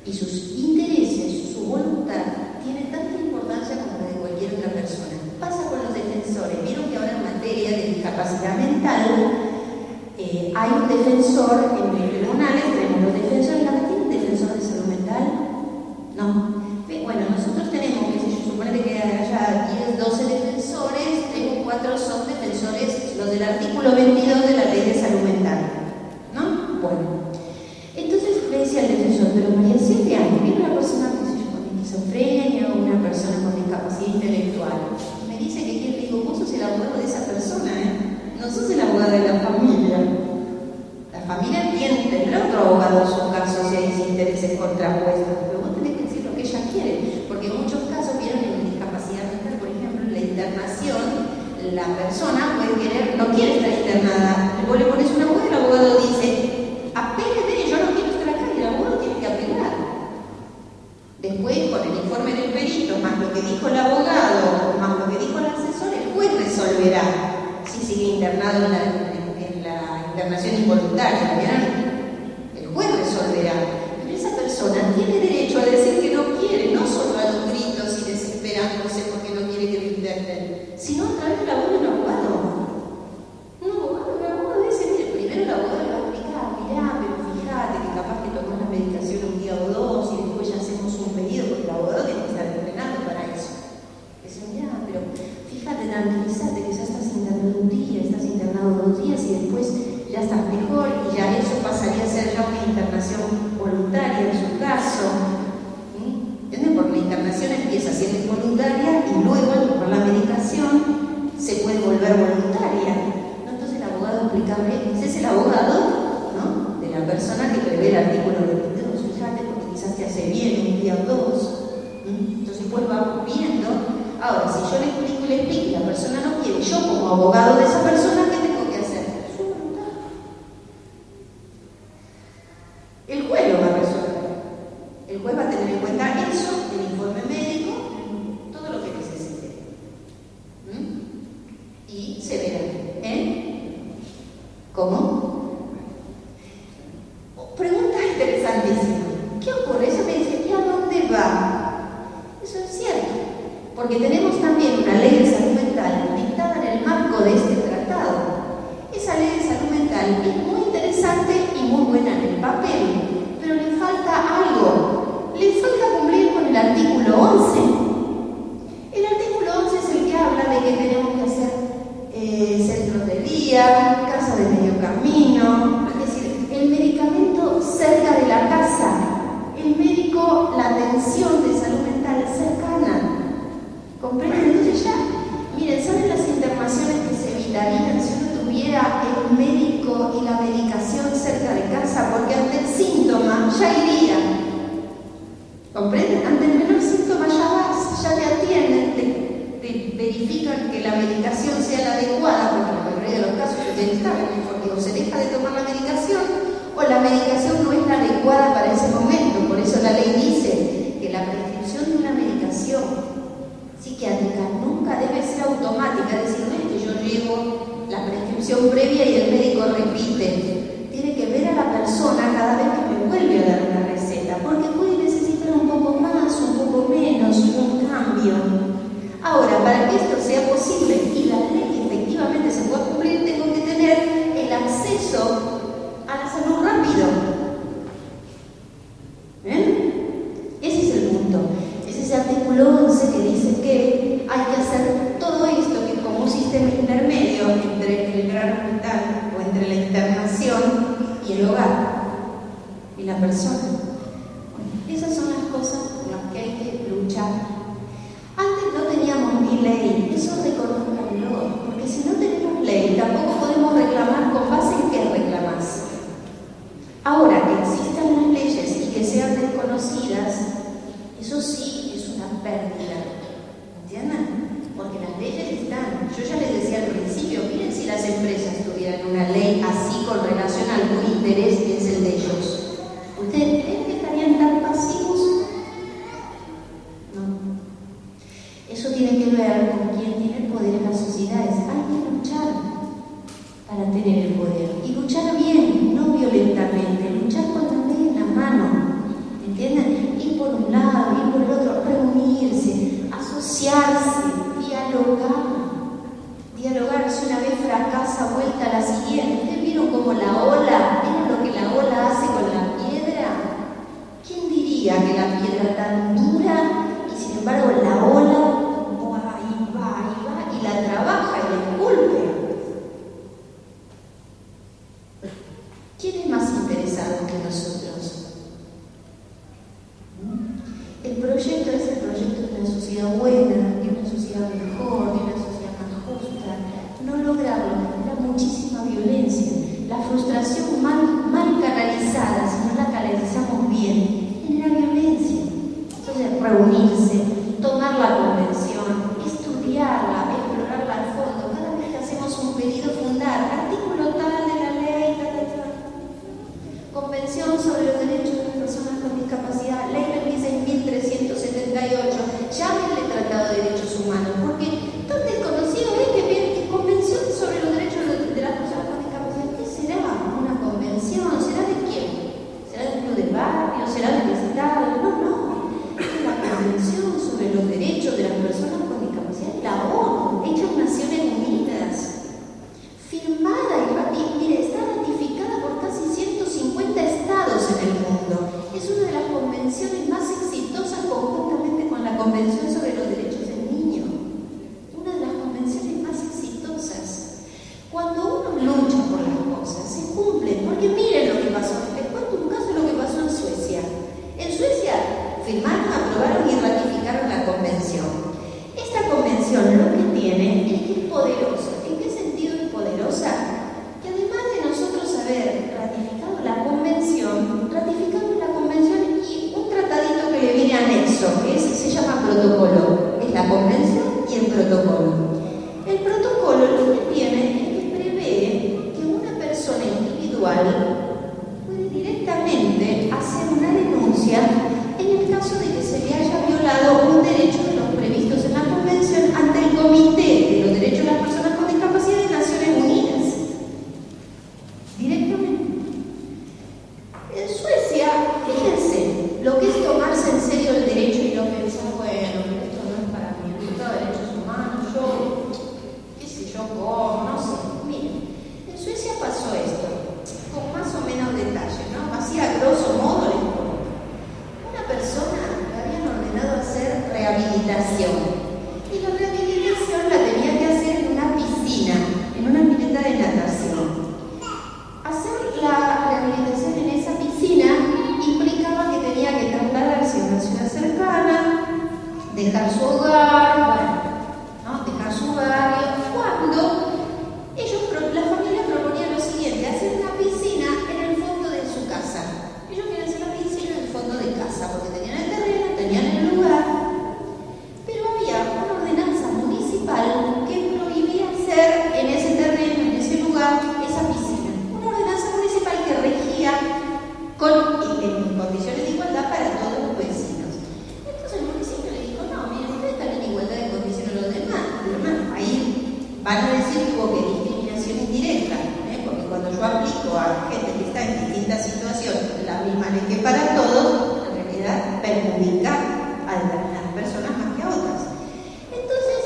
C: Y sus intereses, su voluntad, tiene tanta importancia como la de cualquier otra persona. Pasa con los defensores. Vieron que ahora en materia de discapacidad mental hay un defensor en los tribunales, tenemos los defensores. ¿La tiene un defensor de salud mental? No. Bueno, nosotros tenemos, qué sé yo, suponete que haya 10, 12 defensores, 3 o 4 son defensores, los del artículo 22 de la Ley de Salud Mental, ¿no? Bueno, entonces le decía al defensor, pero María Silvia, viene una persona, qué sé yo, con esquizofrenia o una persona con discapacidad intelectual, y me dice que quién, le digo, vos sos el abogado de esa persona, no sos el abogado de la familia. La familia tendrá otro abogado en su caso si hay intereses contrapuestos, pero vos tenés que decir lo que ella quiere, porque en muchos casos, vieron, en discapacidad mental, por ejemplo, en la internación, la persona no quiere estar internada. Vos le pones un abogado y el abogado dice, apélate, yo no quiero estar acá, y el abogado tiene que apelar. Después, con el informe del perito, más lo que dijo el abogado, más lo que dijo el asesor, el juez resolverá si sigue internado en la internación involuntaria, ¿vieron? El juez resolverá. Pero esa persona tiene derecho a decir que no quiere, no solo a los gritos y desesperándose porque no quiere que lo internen, sino a través de la voz de un abogado. Un abogado dice, mire, primero el abogado le va a explicar, mirá, pero fíjate que capaz que tomás la medicación un día o dos y después ya hacemos un pedido, porque el abogado tiene que estar entrenado para eso. Dice, mirá, pero fíjate, tranquilízate que ya estás internado un día, estás internado 2 días y después ya estás mejor y ya eso pasaría a ser ya una internación voluntaria en su caso. ¿Entienden? Porque la internación empieza siendo involuntaria y luego al tomar la medicación se puede volver voluntaria. ¿No? Entonces el abogado explicarle, ese es el abogado, ¿no?, de la persona que prevé el artículo 22. Fíjate, porque quizás te hace bien un día o dos. Entonces pues va viendo. Ahora, si yo le explico y la persona no quiere, yo como abogado de esa persona, ¿qué tengo que hacer? Su voluntad. El juez lo va a resolver. El juez va a tener en cuenta eso, el informe médico, todo lo que necesite. Y se verá. ¿Cómo? Pregunta interesantísima. ¿Qué ocurre? Ella me dice, ¿y a dónde va? Eso es cierto. Porque tenemos también una ley de salud mental dictada en el marco de este tratado. Esa ley de salud mental es muy interesante y muy buena en el papel, pero le falta algo. Le falta cumplir con el artículo 11. El artículo 11 es el que habla de que tenemos que hacer centros de día, casa de medio camino, es decir, el medicamento cerca de la casa. El médico, la atención de salud mental cercana. ¿Comprenden? Entonces ya, miren, ¿saben las internaciones que se evitarían si uno tuviera el médico y la medicación cerca de casa? Porque ante el síntoma ya iría. ¿Comprenden? Ante el menor síntoma ya vas, ya te atienden, te verifican que la medicación sea la adecuada, porque en la mayoría de los casos o se deja de tomar la medicación o la medicación no es la adecuada para ese momento. Por eso la ley dice que la prescripción de una medicación psiquiátrica nunca debe ser automática, es decir, no es que yo llevo la prescripción previa y el médico repite. Tiene que ver a la persona cada vez que me vuelve a dar una receta, porque puede necesitar un poco más, un poco menos, un cambio. Ahora, para que esto sea posible y la ley efectivamente se pueda cumplir, tengo que tener el acceso a la salud rápido. Ese es el punto. Es ese artículo 11 que dice que hay que hacer todo esto, que como un sistema intermedio entre el gran hospital o entre la internación y el hogar y la persona. Esas son las cosas por las que hay que luchar. Antes no teníamos ni ley, eso reconozcanlo, porque si no tenemos ley tampoco podemos reclamar con base en qué reclamás. Ahora, que existan las leyes y que sean desconocidas, eso sí es una pérdida, ¿entienden? Porque las leyes están. Yo ya les decía al principio, miren si las empresas tuvieran una ley así con relación a algún interés que es el de ellos. ¿Ustedes creen que estarían tan pasivos? No. Eso tiene que ver con quién tiene el poder en las sociedades. Hay que luchar para tener el poder. Y luchar bien, no violentamente. Luchar con la ley en la mano. ¿Entienden? Ir por un lado, ir por el otro, reunirse, asociarse, dialogar. Dialogar, si una vez fracasa, vuelta a la siguiente. ¿Ustedes vieron como la ola? ¿Vieron lo que la ola hace con la piedra? ¿Quién diría que la piedra tan dura y sin embargo la ola va y la trabaja y la esculpe? ¿Quién es más interesado que nosotros? El proyecto es el proyecto de una sociedad buena, de una sociedad mejor, de una sociedad más justa. No lograrlo genera muchísima violencia. La frustración mal canalizada, si no la canalizamos bien, genera violencia. Entonces, reunirse, tomar la convención, estudiarla, explorarla al fondo. Cada vez que hacemos un pedido, fundar artículo tal de la ley, tal. Convención sobre los derechos de las personas con discapacidad, ley 26.378, llámenle Tratado de Derechos Humanos, porque tan desconocido es que convención sobre los derechos de las personas con discapacidad. ¿Qué será? ¿Una convención? ¿Será de quién? ¿Será del club del barrio? ¿Será del Estado? No. Es la Convención sobre los derechos de las personas con discapacidad, la ONU, hecha en Naciones Unidas, firmada y mire, está ratificada por casi 150 estados en el mundo. Es una de las convenciones más exitosas conjuntamente con la Convención sobre los Derechos del Niño. Una de las convenciones más exitosas. Cuando uno lucha por las cosas, se cumplen. Porque miren lo que pasó. Les cuento un caso de lo que pasó en Suecia. En Suecia firmaron, aprobaron y ratificaron la convención. Esta convención lo que tiene es que es poderosa. ¿En qué sentido es poderosa? Que además de nosotros haber ratificado la convención, ratificamos la convención y un tratadito que le viene anexo, que se llama protocolo. Es la convención y el protocolo. El protocolo lo que tiene es que prevé que una persona individual puede directamente hacer una denuncia en el caso de que se le haya violado un derecho de los previstos en la convención ante el Comité de los Derechos de las Personas con Discapacidad de Naciones Unidas. Directamente. En Suecia, fíjense, lo que es tomarse en serio el derecho y no pensar, bueno, esto no es para mí, el Estado de Derechos Humanos, yo, qué sé yo, no sé. Miren, en Suecia pasó esto, con más o menos detalle, ¿no? Así a grosso modo les pongo. Una persona le habían ordenado hacer rehabilitación. Y la rehabilitación la tenía que hacer en una piscina, en una pileta de natación. Hacer la rehabilitación en esa piscina implicaba que tenía que trasladarse a una ciudad cercana, dejar su hogar, bueno, ¿no? Dejar su hogar, cuando la familia proponía lo siguiente: hacer una piscina en el fondo de su casa. Ellos querían hacer la piscina en el fondo de casa porque tenían el terreno, tenían el lugar, pero había una ordenanza municipal que prohibía hacer en ese terreno, en ese lugar, esa piscina. Una ordenanza municipal que regía en condiciones de igualdad para todos los vecinos. Entonces el municipio le dijo: no, miren, ustedes están en igualdad de condiciones los demás. Ahí van a decir que hubo que discriminación indirecta, porque cuando yo aplico a gente que está en distintas situaciones la misma ley que para todos, en realidad perjudica a determinadas personas más que a otras. Entonces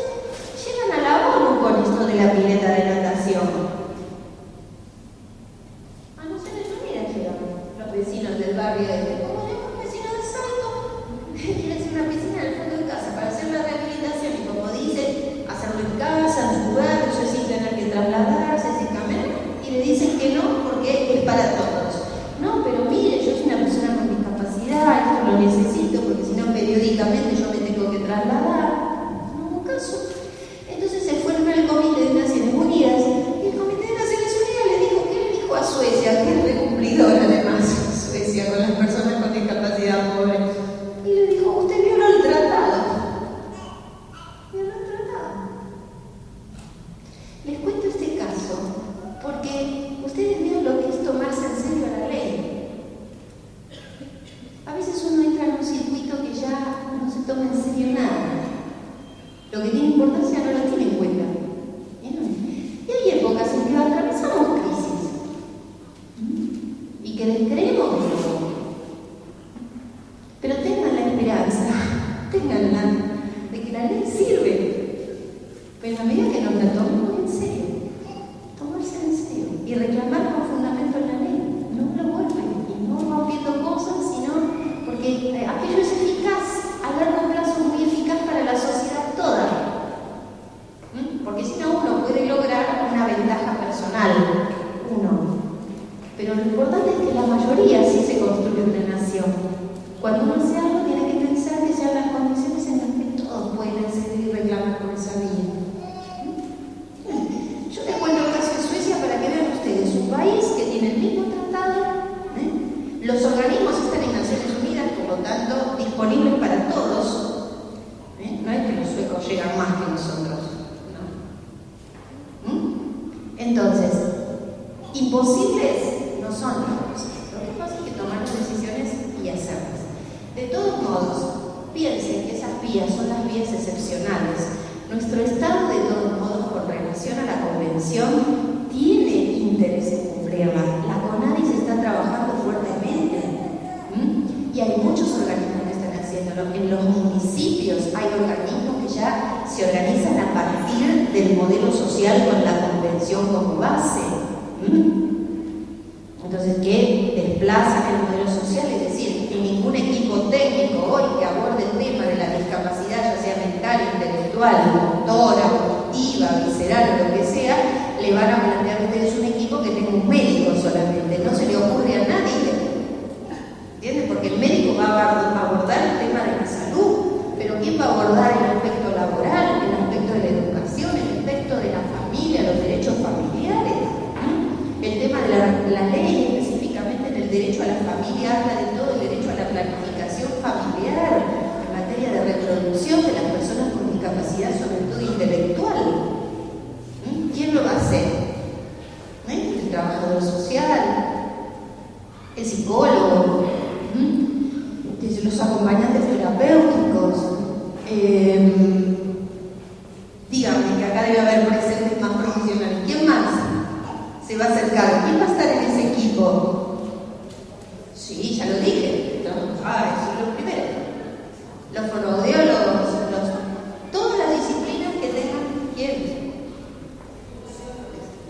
C: llegan a la ONU con esto de la pileta de natación. A Naciones Unidas llegan los vecinos del barrio como los vecinos de Salto, quieren hacer una piscina en el fondo de casa para hacer la rehabilitación y, como dicen, hacerlo en casa, en su barrio, sin tener que trasladarse, sin caminar, y le dicen que no porque es para todos. No, pero mire, yo soy una persona con discapacidad, esto lo necesito porque si no periódicamente yo me tengo que trasladar. No hubo caso. Entonces se fueron al Comité de Naciones Unidas y el Comité de Naciones Unidas le dijo: ¿qué le dijo a Suecia? Que es recumplidor además, Suecia, con las personas con discapacidad pobre. Y le dijo: usted violó el tratado. Violó el tratado. Les cuento este caso porque ustedes vieron lo que es tomarse en serio la ley. A veces uno entra en un circuito que ya no se toma en serio nada. Lo que tiene importancia no lo tiene en cuenta. Y hay épocas en que atravesamos crisis y que descreemos de todo. Pero tengan la esperanza, tenganla, de que la ley sirve. Pero a medida que nos la tomemos en serio, tomarse en serio y reclamar con fundamento en la ley, no lo vuelven y no rompiendo cosas, sino porque aquello es eficaz, a largo plazo muy eficaz para la sociedad toda. Porque si no, uno puede lograr una ventaja personal, uno. Pero lo importante es que la mayoría sí se construye una nación. Cuando uno hace algo, tiene que pensar que sean las condiciones en las que todos pueden acceder y reclamar por esa vía. Yo les cuento el caso de Suecia para que vean ustedes un país que tiene el mismo tratado. Los organismos están en Naciones Unidas, por lo tanto, disponibles para todos. No es que los suecos llegan más que nosotros. No. Entonces, imposibles no son las cosas. Lo que pasa es que tomar decisiones y hacerlas. De todos modos, piensen que esas vías son las vías excepcionales. Nuestro Estado, de todos modos, con relación a la Convención, tiene interés en cumplirla. La CONADIS está trabajando fuertemente. Y hay muchos organismos que están haciéndolo. En los municipios hay organismos que ya se organizan a partir del modelo social con la Convención como base. Entonces, que desplazan el modelo social, es decir, que ningún equipo técnico hoy que aborde el tema de la discapacidad, ya sea mental, intelectual, motora, cognitiva, visceral o lo que sea, le van a plantear a ustedes un equipo que tenga un médico solamente. No se le ocurre a nadie. ¿Entienden? Porque el médico va a abordar el tema de la salud, pero ¿quién va a abordar el aspecto laboral, el aspecto de la educación, el aspecto de la familia, los derechos familiares? El tema de la ley, específicamente en el derecho a la familia, habla de todo el derecho a la planificación familiar, en materia de reproducción de las personas con discapacidad, sobre todo intelectual. ¿Quién lo va a hacer? El trabajador social, el psicólogo, los acompañantes terapéuticos. Díganme que acá debe haber presentes más profesionales. ¿Quién más se va a acercar? ¿Quién va a estar en ese equipo? Sí, ya lo dije. Eso es lo primero. Los fonoaudiólogos, todas las disciplinas que tengan, ¿quién?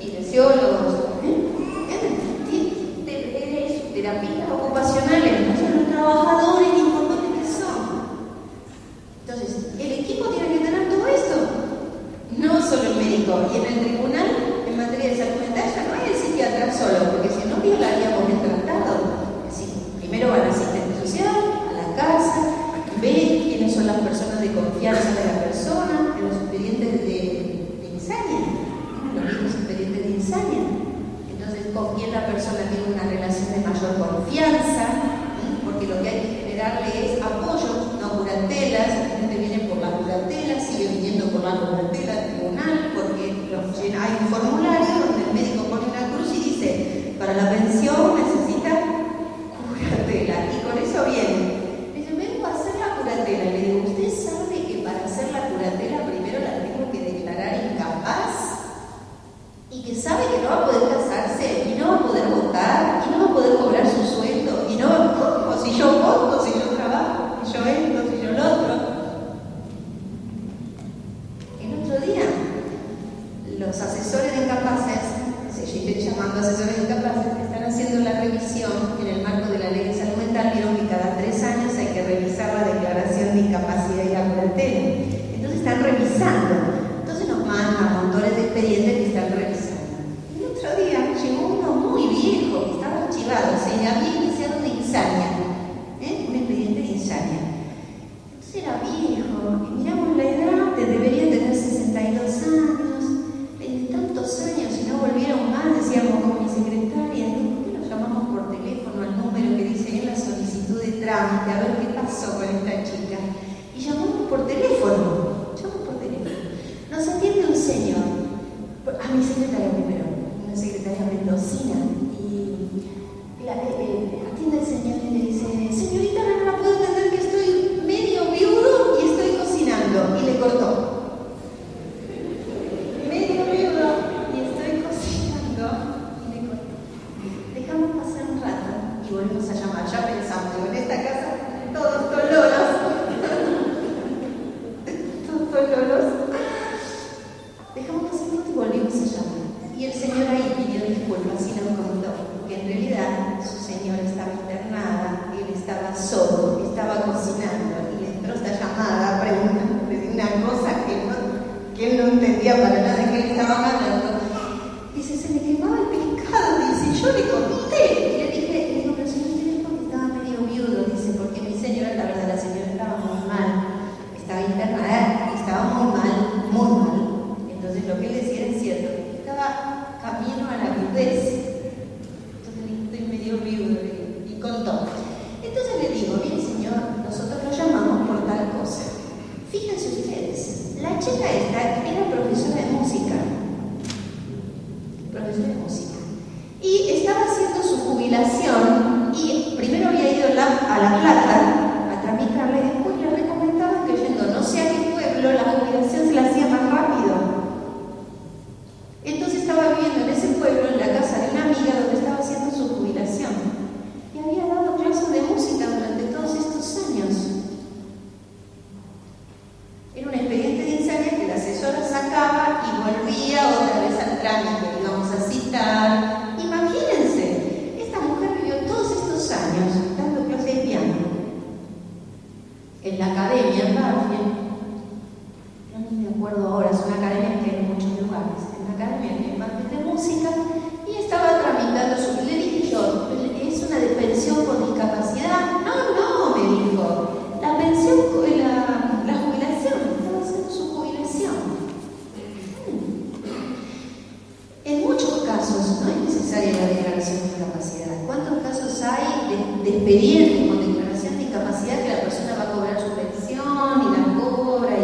C: Kinesiólogos, terapias ocupacionales, no son los trabajadores importantes que son. Entonces, el equipo tiene que tener todo esto, no solo el médico. Y en el tribunal, en materia de salud mental, ya no hay el psiquiatra solo, porque si no violaríamos el tratado. Es decir, primero van a personas de confianza de la persona, en los expedientes de insania, los mismos expedientes de insania. Entonces, con quién la persona tiene una relación de mayor confianza, porque lo que hay que generarle es apoyo, no curatelas. La gente viene por la curatela, sigue viniendo por la curatela al tribunal, porque hay un formulario donde el médico pone una cruz y dice, para la pensión necesita curatela, y con eso viene. Dice, vengo a hacer la curatela. Le digo, ¿usted sabe que para hacer la curatela primero la tengo que declarar incapaz? Y que sabe que no va a poder casarse, y no va a poder votar, y no va a poder cobrar su sueldo, y no va a poder, si yo voto, si yo trabajo, si yo esto, si yo lo otro. El otro día, los asesores de incapaces, se siguen llamando asesores de incapaces, están haciendo la revisión en el marco de la ley de salud mental. Vieron que cada 3 años hay que revisar la declaración de incapacidad y la curatela. Entonces están revisando. Entonces nos mandan montones de expedientes que están revisando. El otro día llegó uno muy viejo, que estaba archivado, se le había iniciado una insania, un expediente de insania. Entonces era viejo, y miramos la edad, debería tener 62 años, 20 tantos años, y no volvieron más, decíamos con mi secretaria, ¿por qué lo llamamos por teléfono al número que dice en la solicitud de trámite, a ver qué pasó con esta chica? Y llamamos por teléfono. Nos atiende un señor, a mi secretaria primero, una secretaria mendocina, y atiende el señor y le dice, señorita, no la puedo atender que estoy medio viudo y estoy cocinando, y le cortó. Medio viudo y estoy cocinando, y le cortó. Dejamos pasar un rato y volvimos a llamar, ya pensamos, en esta casa todos tololos, todos tololos. Dejamos pasar un rato y volvimos a llamar. Y el señor ahí pidió disculpas y nos contó que en realidad su señora estaba internada, él estaba sordo, estaba cocinando, y le entró esta llamada preguntando de una cosa que él no entendía para nada que él estaba hablando. Dice, se me quemaba el pescado, dice, yo le conté. Y le digo, pero señor, ¿usted porque estaba medio viudo? Dice, porque mi señora, la verdad, la señora estaba muy mal, estaba internada, estaba muy mal, muy mal. Entonces lo que él decía es cierto, estaba camino a la viudez. Entonces estoy medio viudo, y contó. Entonces le digo, bien señor, nosotros lo llamamos por tal cosa. Fíjense ustedes, la chica esta era profesora de música. Y estaba haciendo su jubilación, y primero había ido a La Plata a tramitarla, y después le recomendaban que yendo no sé a qué pueblo, la jubilación se la hacía más rápido. Entonces estaba viviendo en ese pueblo, en la casa de una amiga donde estaba haciendo su jubilación, y había dado clases de música durante todos estos años. Era un expediente de insania que la asesora sacaba y volvía otra vez al trámite, íbamos a citar. Imagínense, esta mujer vivió todos estos años dando clases de piano en la academia en Banfield. No me acuerdo ahora, es una academia que hay en muchos lugares. Academia de música, y estaba tramitando su. Le dije yo, ¿es una de pensión por discapacidad? No, me dijo, la pensión, la jubilación, estaba haciendo su jubilación. En muchos casos no es necesaria la declaración de discapacidad. ¿Cuántos casos hay de expedientes con declaración de discapacidad que la persona va a cobrar su pensión y la cobra?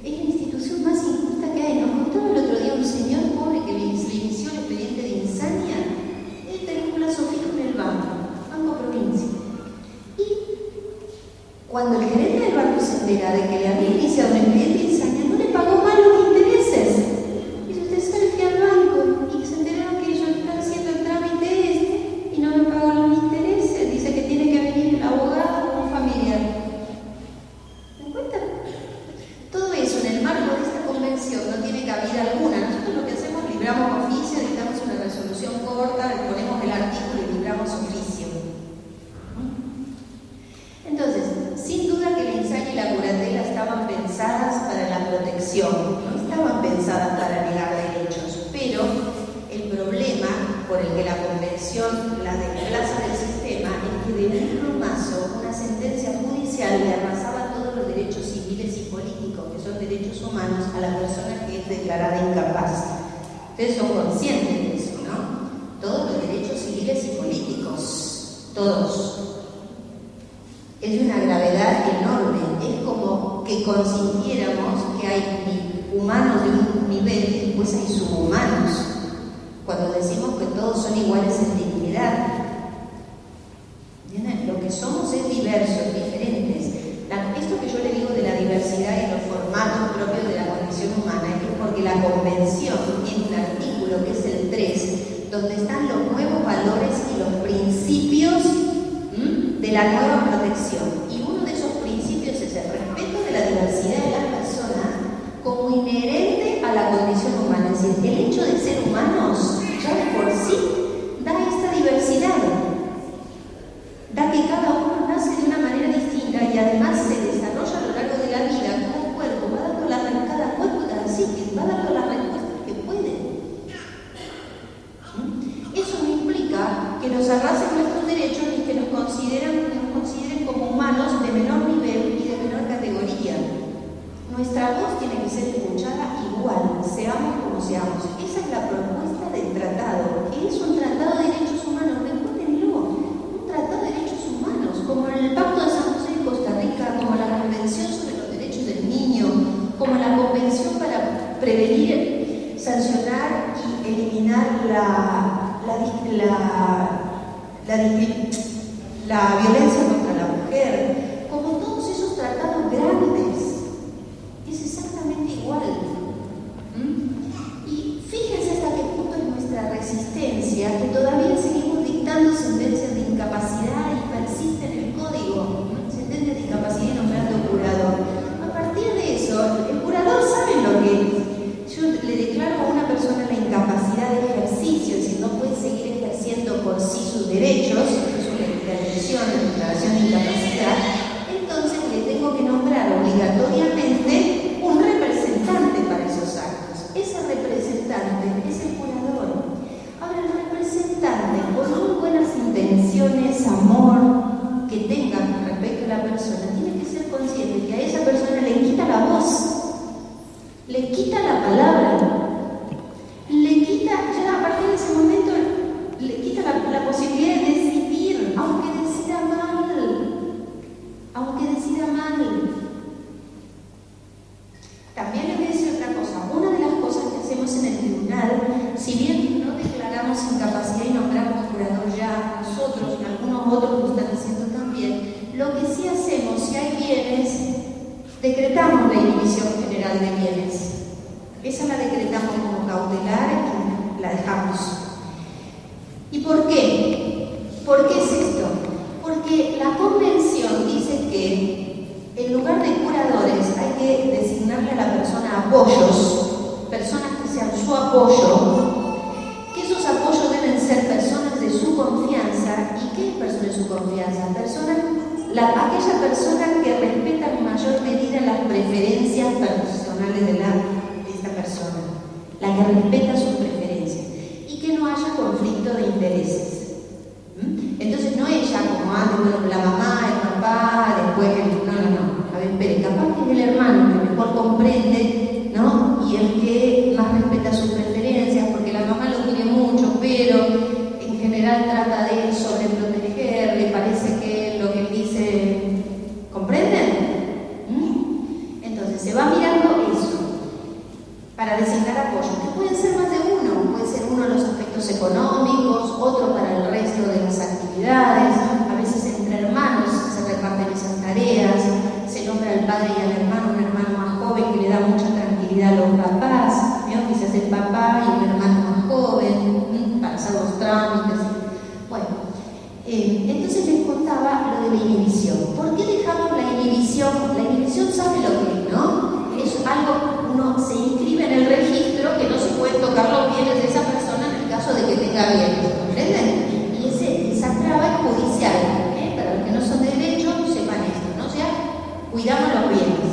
C: Es la institución más injusta que hay. Nos contaba el otro día un señor pobre que le inició el expediente de insania. Él tenía un plazo fijo en el Banco Provincia. Y cuando el gerente del banco se entera de que le había iniciado un expediente de insania, no le pagó más los intereses. Y usted sale al banco y se enteraron que ellos están haciendo el trámite y no me pagan los intereses. Dice que tiene que venir el abogado o un familiar. ¿Se dan cuenta? Todo eso en el marco de esta convención no tiene cabida alguna. Nosotros lo que hacemos, libramos oficio, dictamos una resolución corta, le ponemos el artículo y libramos oficio. Entonces, sin duda que la insania y la curatela estaban pensadas para la protección, no estaban pensadas para negar derechos, pero el problema por el que la convención la desplaza del sistema es que de un plumazo una sentencia judicial le Humanos a la persona que es declarada incapaz. Ustedes son conscientes de eso, ¿no? Todos los derechos civiles y políticos, todos. Es de una gravedad enorme. Es como que consintiéramos que hay humanos de un nivel y después hay subhumanos. Cuando decimos que todos son iguales en dignidad. ¿Entienden? Lo que somos es diversos, diferentes. Esto que yo le digo de la diversidad y los formatos propios de la condición humana es porque la Convención tiene un artículo que es el 3, donde están los nuevos valores y los principios de la nueva protección. Y uno de esos principios es el respeto de la diversidad de las personas como inherente a la condición humana. Es decir, el hecho de ser humanos ya de por sí da esta diversidad. Da que cada uno nace de una manera distinta y además se desarrolla a lo largo de la vida. Cada cuerpo va dando cada cuerpo, cada psique va dando las respuestas que puede. Eso no implica que nos arrasen nuestros derechos ni que nos consideren como humanos de menor nivel y de menor categoría. Nuestra voz tiene que ser escuchada igual, seamos como seamos. Esa es la propuesta del tratado, que es un tratado de derechos humanos. Recuérdenlo, un tratado de derechos humanos, como el Pacto de San José de Costa Rica, como la Convención sobre los Derechos del Niño, como la Convención para prevenir, sancionar y eliminar la violencia contra la mujer, como todos esos tratados grandes. Es exactamente igual. Y fíjense hasta qué punto es nuestra resistencia, que todavía seguimos dictando sentencias de incapacidad y persiste en el código, sentencias de incapacidad y nombrando curador. A partir de eso, el curador sabe lo que es. Yo le declaro a una persona la incapacidad de ejercicio, es decir, no puede seguir ejerciendo por sí sus derechos, es una declaración de incapacidad, entonces le tengo que nombrar obligatoriamente un representante para esos actos. Ese representante es el curador. Ahora, el representante, por muy buenas intenciones, amor que tenga con respecto a la persona, tiene que ser consciente que a esa persona le quita la voz, le quita la palabra, le quita, ya a partir de ese momento, le quita la posibilidad de decidir, aunque decida mal. También les voy a decir otra cosa. Una de las cosas que hacemos en el tribunal, si bien no declaramos incapacidad y nombramos curador ya nosotros y algunos otros lo están haciendo también, lo que sí hacemos, si hay bienes, decretamos la inhibición general de bienes. Esa la decretamos como cautelar y la dejamos. ¿Y por qué? ¿Por qué es esto? Porque la Convención dice que en lugar de curadores hay que designarle a la persona apoyos, personas que sean su apoyo, que esos apoyos deben ser personas de su confianza. ¿Y qué es persona de su confianza? Aquella persona que respeta en mayor medida las preferencias personales de esta persona, la que respeta sus preferencias y que no haya conflicto de intereses. Entonces no ella como antes, la mamá, el papá, después no. A ver, pero capaz que es el hermano que mejor comprende, ¿no? Y el que más respeta sus preferencias, porque la mamá lo quiere mucho, pero en general trata de sobreproteger, le parece que lo que dice, ¿comprenden? Entonces se va mirando eso para designar apoyo, que pueden ser más de uno, puede ser uno de los aspectos económicos, otro para el resto de las actividades, a veces entre hermanos se reparten esas tareas, se nombra al padre y al hermano, un hermano más joven que le da mucha tranquilidad a los papás, ¿no? Quizás el papá y el hermano más joven, para hacer los trámites. Bueno, entonces les contaba lo de la inhibición. ¿Por qué dejamos la inhibición? La inhibición sabe lo que es, ¿no? Es algo, uno se inscribe en el registro que no se pueden tocar los bienes de esa persona en el caso de que tenga bienes, ¿comprenden? Y esa traba es judicial, para los que no son de derecho, sepan esto, ¿no? O sea, cuidamos los bienes.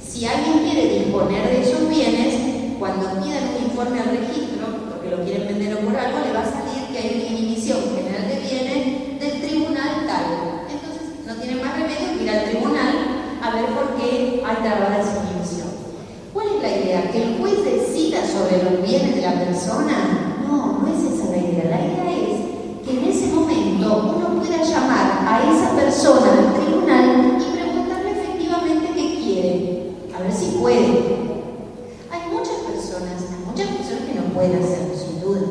C: Si alguien quiere disponer de esos bienes, cuando pidan un informe al registro, porque lo quieren vender o por algo, le va a salir que hay una inhibición general de bienes del tribunal tal. Entonces, no tiene más remedio que ir al tribunal a ver por qué hay trabada esa inhibición. ¿Cuál es idea? ¿Que el juez decida sobre los bienes de la persona? No, no es esa la idea. La idea es que en ese momento uno pueda llamar a esa persona al tribunal y preguntarle efectivamente qué quiere, a ver si puede. Hay muchas personas que no pueden hacerlo, sin duda,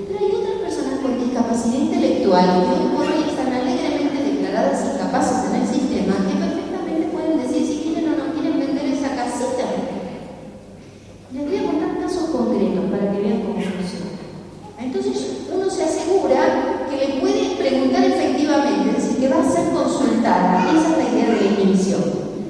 C: pero hay otras personas con discapacidad intelectual que hoy por hoy están alegremente declaradas incapaces en el sistema, que perfectamente pueden decir si quieren o no quieren vender esa casita. Les voy a contar casos concretos para que vean cómo funciona. Entonces uno se asegura que le puede preguntar efectivamente, es decir, que va a ser consultada. Esa es la idea de la inhibición.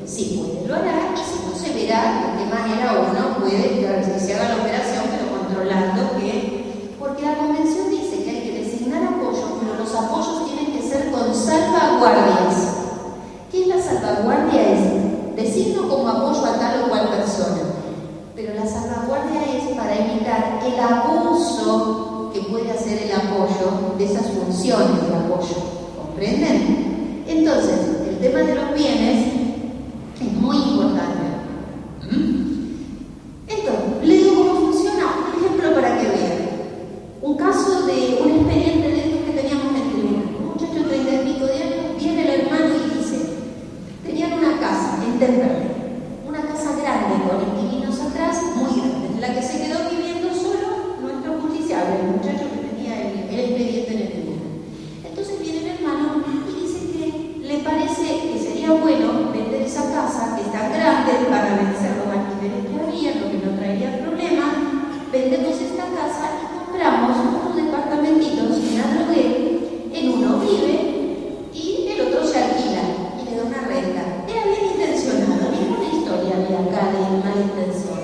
C: Si puede, lo hará, y si no, se verá de qué manera uno puede que se haga la operación, pero controlando que... Porque la convención dice que hay que designar apoyos, pero los apoyos tienen que ser con salvaguardias. ¿Qué es la salvaguardia? Es designo como apoyo a tal o cual persona, pero la salvaguardia es para evitar el abuso que puede hacer el apoyo de esas funciones de apoyo. ¿Comprenden? Entonces, el tema de los bienes es muy importante. Entonces, le digo cómo funciona. Un ejemplo para que vean. Un caso de un expediente de estos que teníamos en el tribunal. Un muchacho de 30 y pico de años, viene el hermano y dice, tenían una casa en Temperley, una casa grande con inquilinos atrás, muy grande, en la que se quedó viviendo solo nuestro justiciable, el muchacho que tenía el expediente en el tribunal. Entonces viene el hermano y dice que le parece que sería bueno vender esa casa, que es tan grande, para vencer los alquileres que había, lo que no traería problema. Vendemos esta casa y compramos unos departamentitos en Adrogué, en uno vive y el otro se alquila y le da una renta. Era bien intencionado, ninguna historia de acá de mala intención,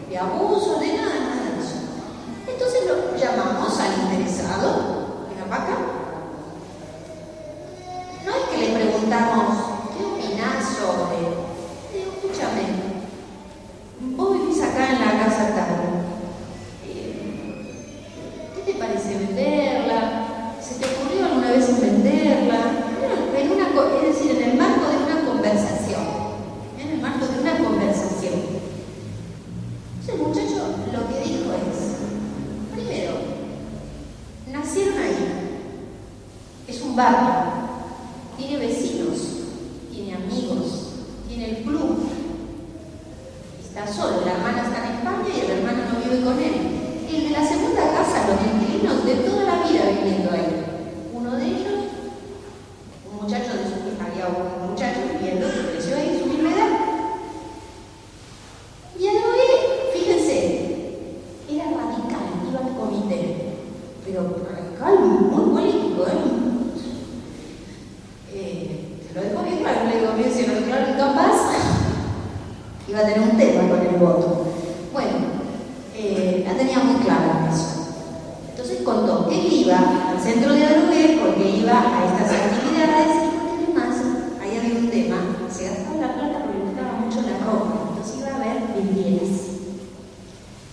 C: de abuso, de nada de eso. Entonces lo llamamos al interesado, venga para acá. No es que le preguntamos, ¿qué opinás sobre? Digo, escúchame, vos vivís acá en la casa tal. ¿Qué te parece venderla? ¿Se te ocurrió alguna vez venderla? Es decir, en el marco de una conversación. En el marco de una conversación. Entonces el muchacho lo que dijo es, primero, nacieron ahí. Es un barrio. Tiene vecinos. Tiene amigos. Tiene el club. Está solo. La hermana está en España y el hermano no vive con él. El de la segunda casa, los inquilinos de toda la vida viviendo ahí. Uno de ellos, un muchacho de su misma, había un muchacho viviendo que creció ahí, su misma edad. Y Adrogué, fíjense, era radical, iba al comité, pero radical, muy político, se lo dejó bien claro, le digo, bien, si lo declaro incapaz, iba a tener un tema con el voto. Bueno, la tenía muy clara eso. Entonces contó que él iba al centro de Adrogué porque iba a estas actividades y porque además ahí había un tema, se gastaba la plata porque le gustaba mucho la ropa, entonces iba a ver bienes.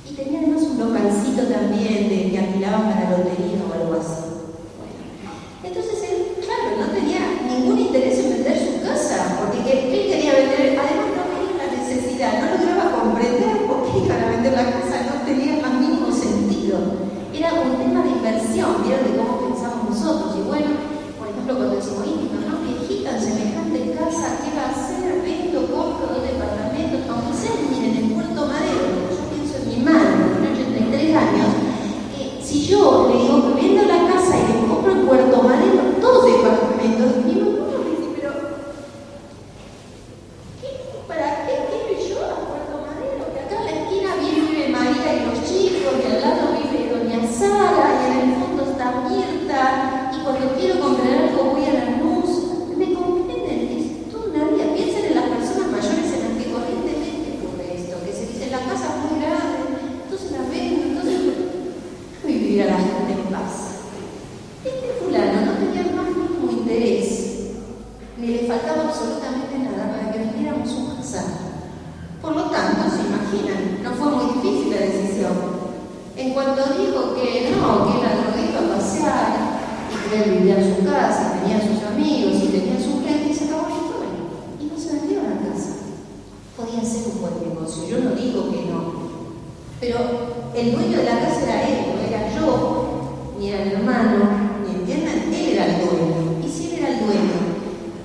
C: Y tenía además un localcito también de que alquilaban para lotería o algo así. Bueno, entonces él, claro, no tenía ningún interés en vender su casa, porque él quería vender, además no veía la necesidad, no lograba comprender por qué iban a vender la casa, no tenía el más mínimo sentido. Era un tema de inversión, vieron de cómo pensamos nosotros. Y bueno, por ejemplo, cuando decimos, mi mamá viejita en semejante casa, ¿qué va a hacer? Vendo, compro 2 departamentos, aunque sea, miren, en Puerto Madero, yo pienso en mi madre, que tiene 83 años, si yo le digo que vendo la casa y le compro en Puerto Madero 2 departamentos, mi mamá me dice, pero ¿para qué quiero yo a Puerto Madero? Que acá en la esquina vive María y los chicos, y al lado vive Doña Sara, y en el fondo está Mirta, y cuando quiero comprar algo voy a la luz. ¿Me comprenden? Es toda una vida. Piensen en las personas mayores en las que corrientemente ocurre esto, que se dice la casa es muy grande, entonces la vendo, entonces voy a vivir a la gente en paz. Este fulano no tenía el más mínimo interés, ni le faltaba absolutamente nada para que vendiéramos su casa. Por lo tanto, se imaginan, no fue muy difícil la decisión. En cuanto dijo que no, que él iba a pasear y que él vivía en su casa, tenía sus amigos y tenía su gente, y se acabó la historia. Y no se vendió la casa. Podía ser un buen negocio, yo no digo que no, Pero el dueño de la casa era él, no era yo, ni era el hermano, ¿me entienden? Él era el dueño. Y si él era el dueño,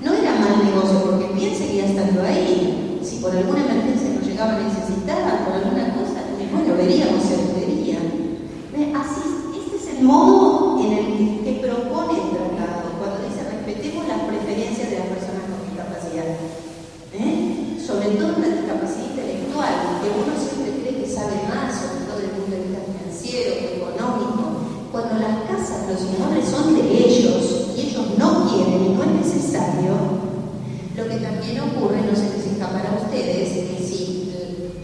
C: no era mal negocio, porque bien seguía estando ahí. Si por alguna emergencia nos llegaba a necesitar, por alguna cosa, bueno, veríamos si vería. Así, este es el modo en el que propone el tratado, cuando dice respetemos las preferencias de las personas con discapacidad. Sobre todo una discapacidad intelectual, que uno siempre cree que sabe más, sobre todo desde el punto de vista financiero, económico. Cuando las casas, los inmuebles son de ellos, y ellos no quieren y no es necesario, lo que también ocurre, no sé si escapará a ustedes, que si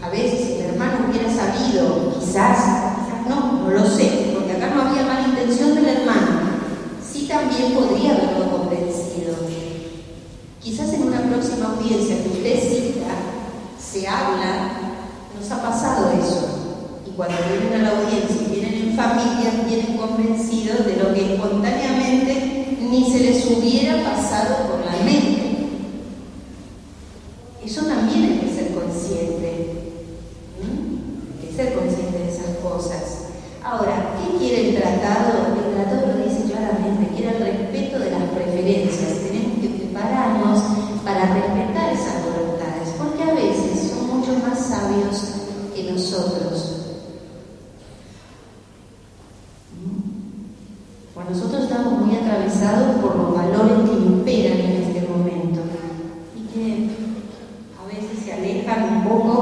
C: a veces el hermano hubiera sabido, quizás no lo sé, porque acá no había mala intención del hermano, sí también podría haberlo convencido. Quizás en una próxima audiencia que usted cita, se habla, nos ha pasado eso, y cuando vienen a la audiencia y vienen en familia, vienen convencidos de lo que espontáneamente ni se les hubiera pasado por la mente. Eso también hay que ser consciente. Hay que ser consciente de esas cosas. Ahora, ¿qué quiere el tratado? El tratado lo dice claramente, quiere el respeto de las preferencias. Tenemos que prepararnos para respetar esas voluntades, porque a veces son mucho más sabios que nosotros. Cuando nosotros estamos muy atravesados por los valores que imperan en este momento y que a veces se alejan un poco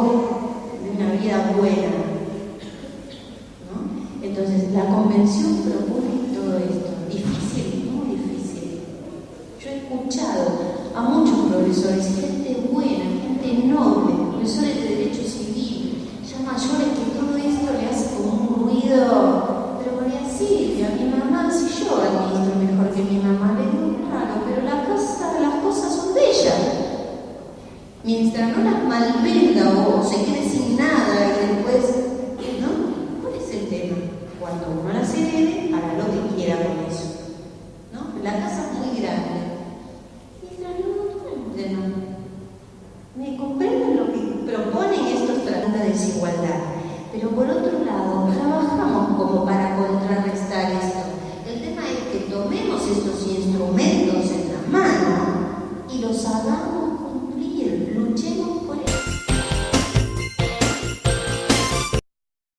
C: de una vida buena, ¿no? Entonces, la convención propone todo esto. Difícil, muy difícil. Yo he escuchado a muchos profesores, gente buena, gente noble, profesores de Derecho Civil, ya mayores, que todo esto le hace como un ruido. Pero María Silvia, mi mamá, si yo administro mejor que mi mamá, le digo, claro, pero las cosas son de ella. Mientras no las malvenda o se quede sin nada y después, ¿no? ¿Cuál es el tema? Cuando uno las herede, hará lo que quiera con eso, ¿no? La casa es muy grande. Mientras no, me comprenden lo que proponen estos tratados de desigualdad. Pero por otro lado, trabajamos como para contrarrestar esto. El tema es que tomemos estos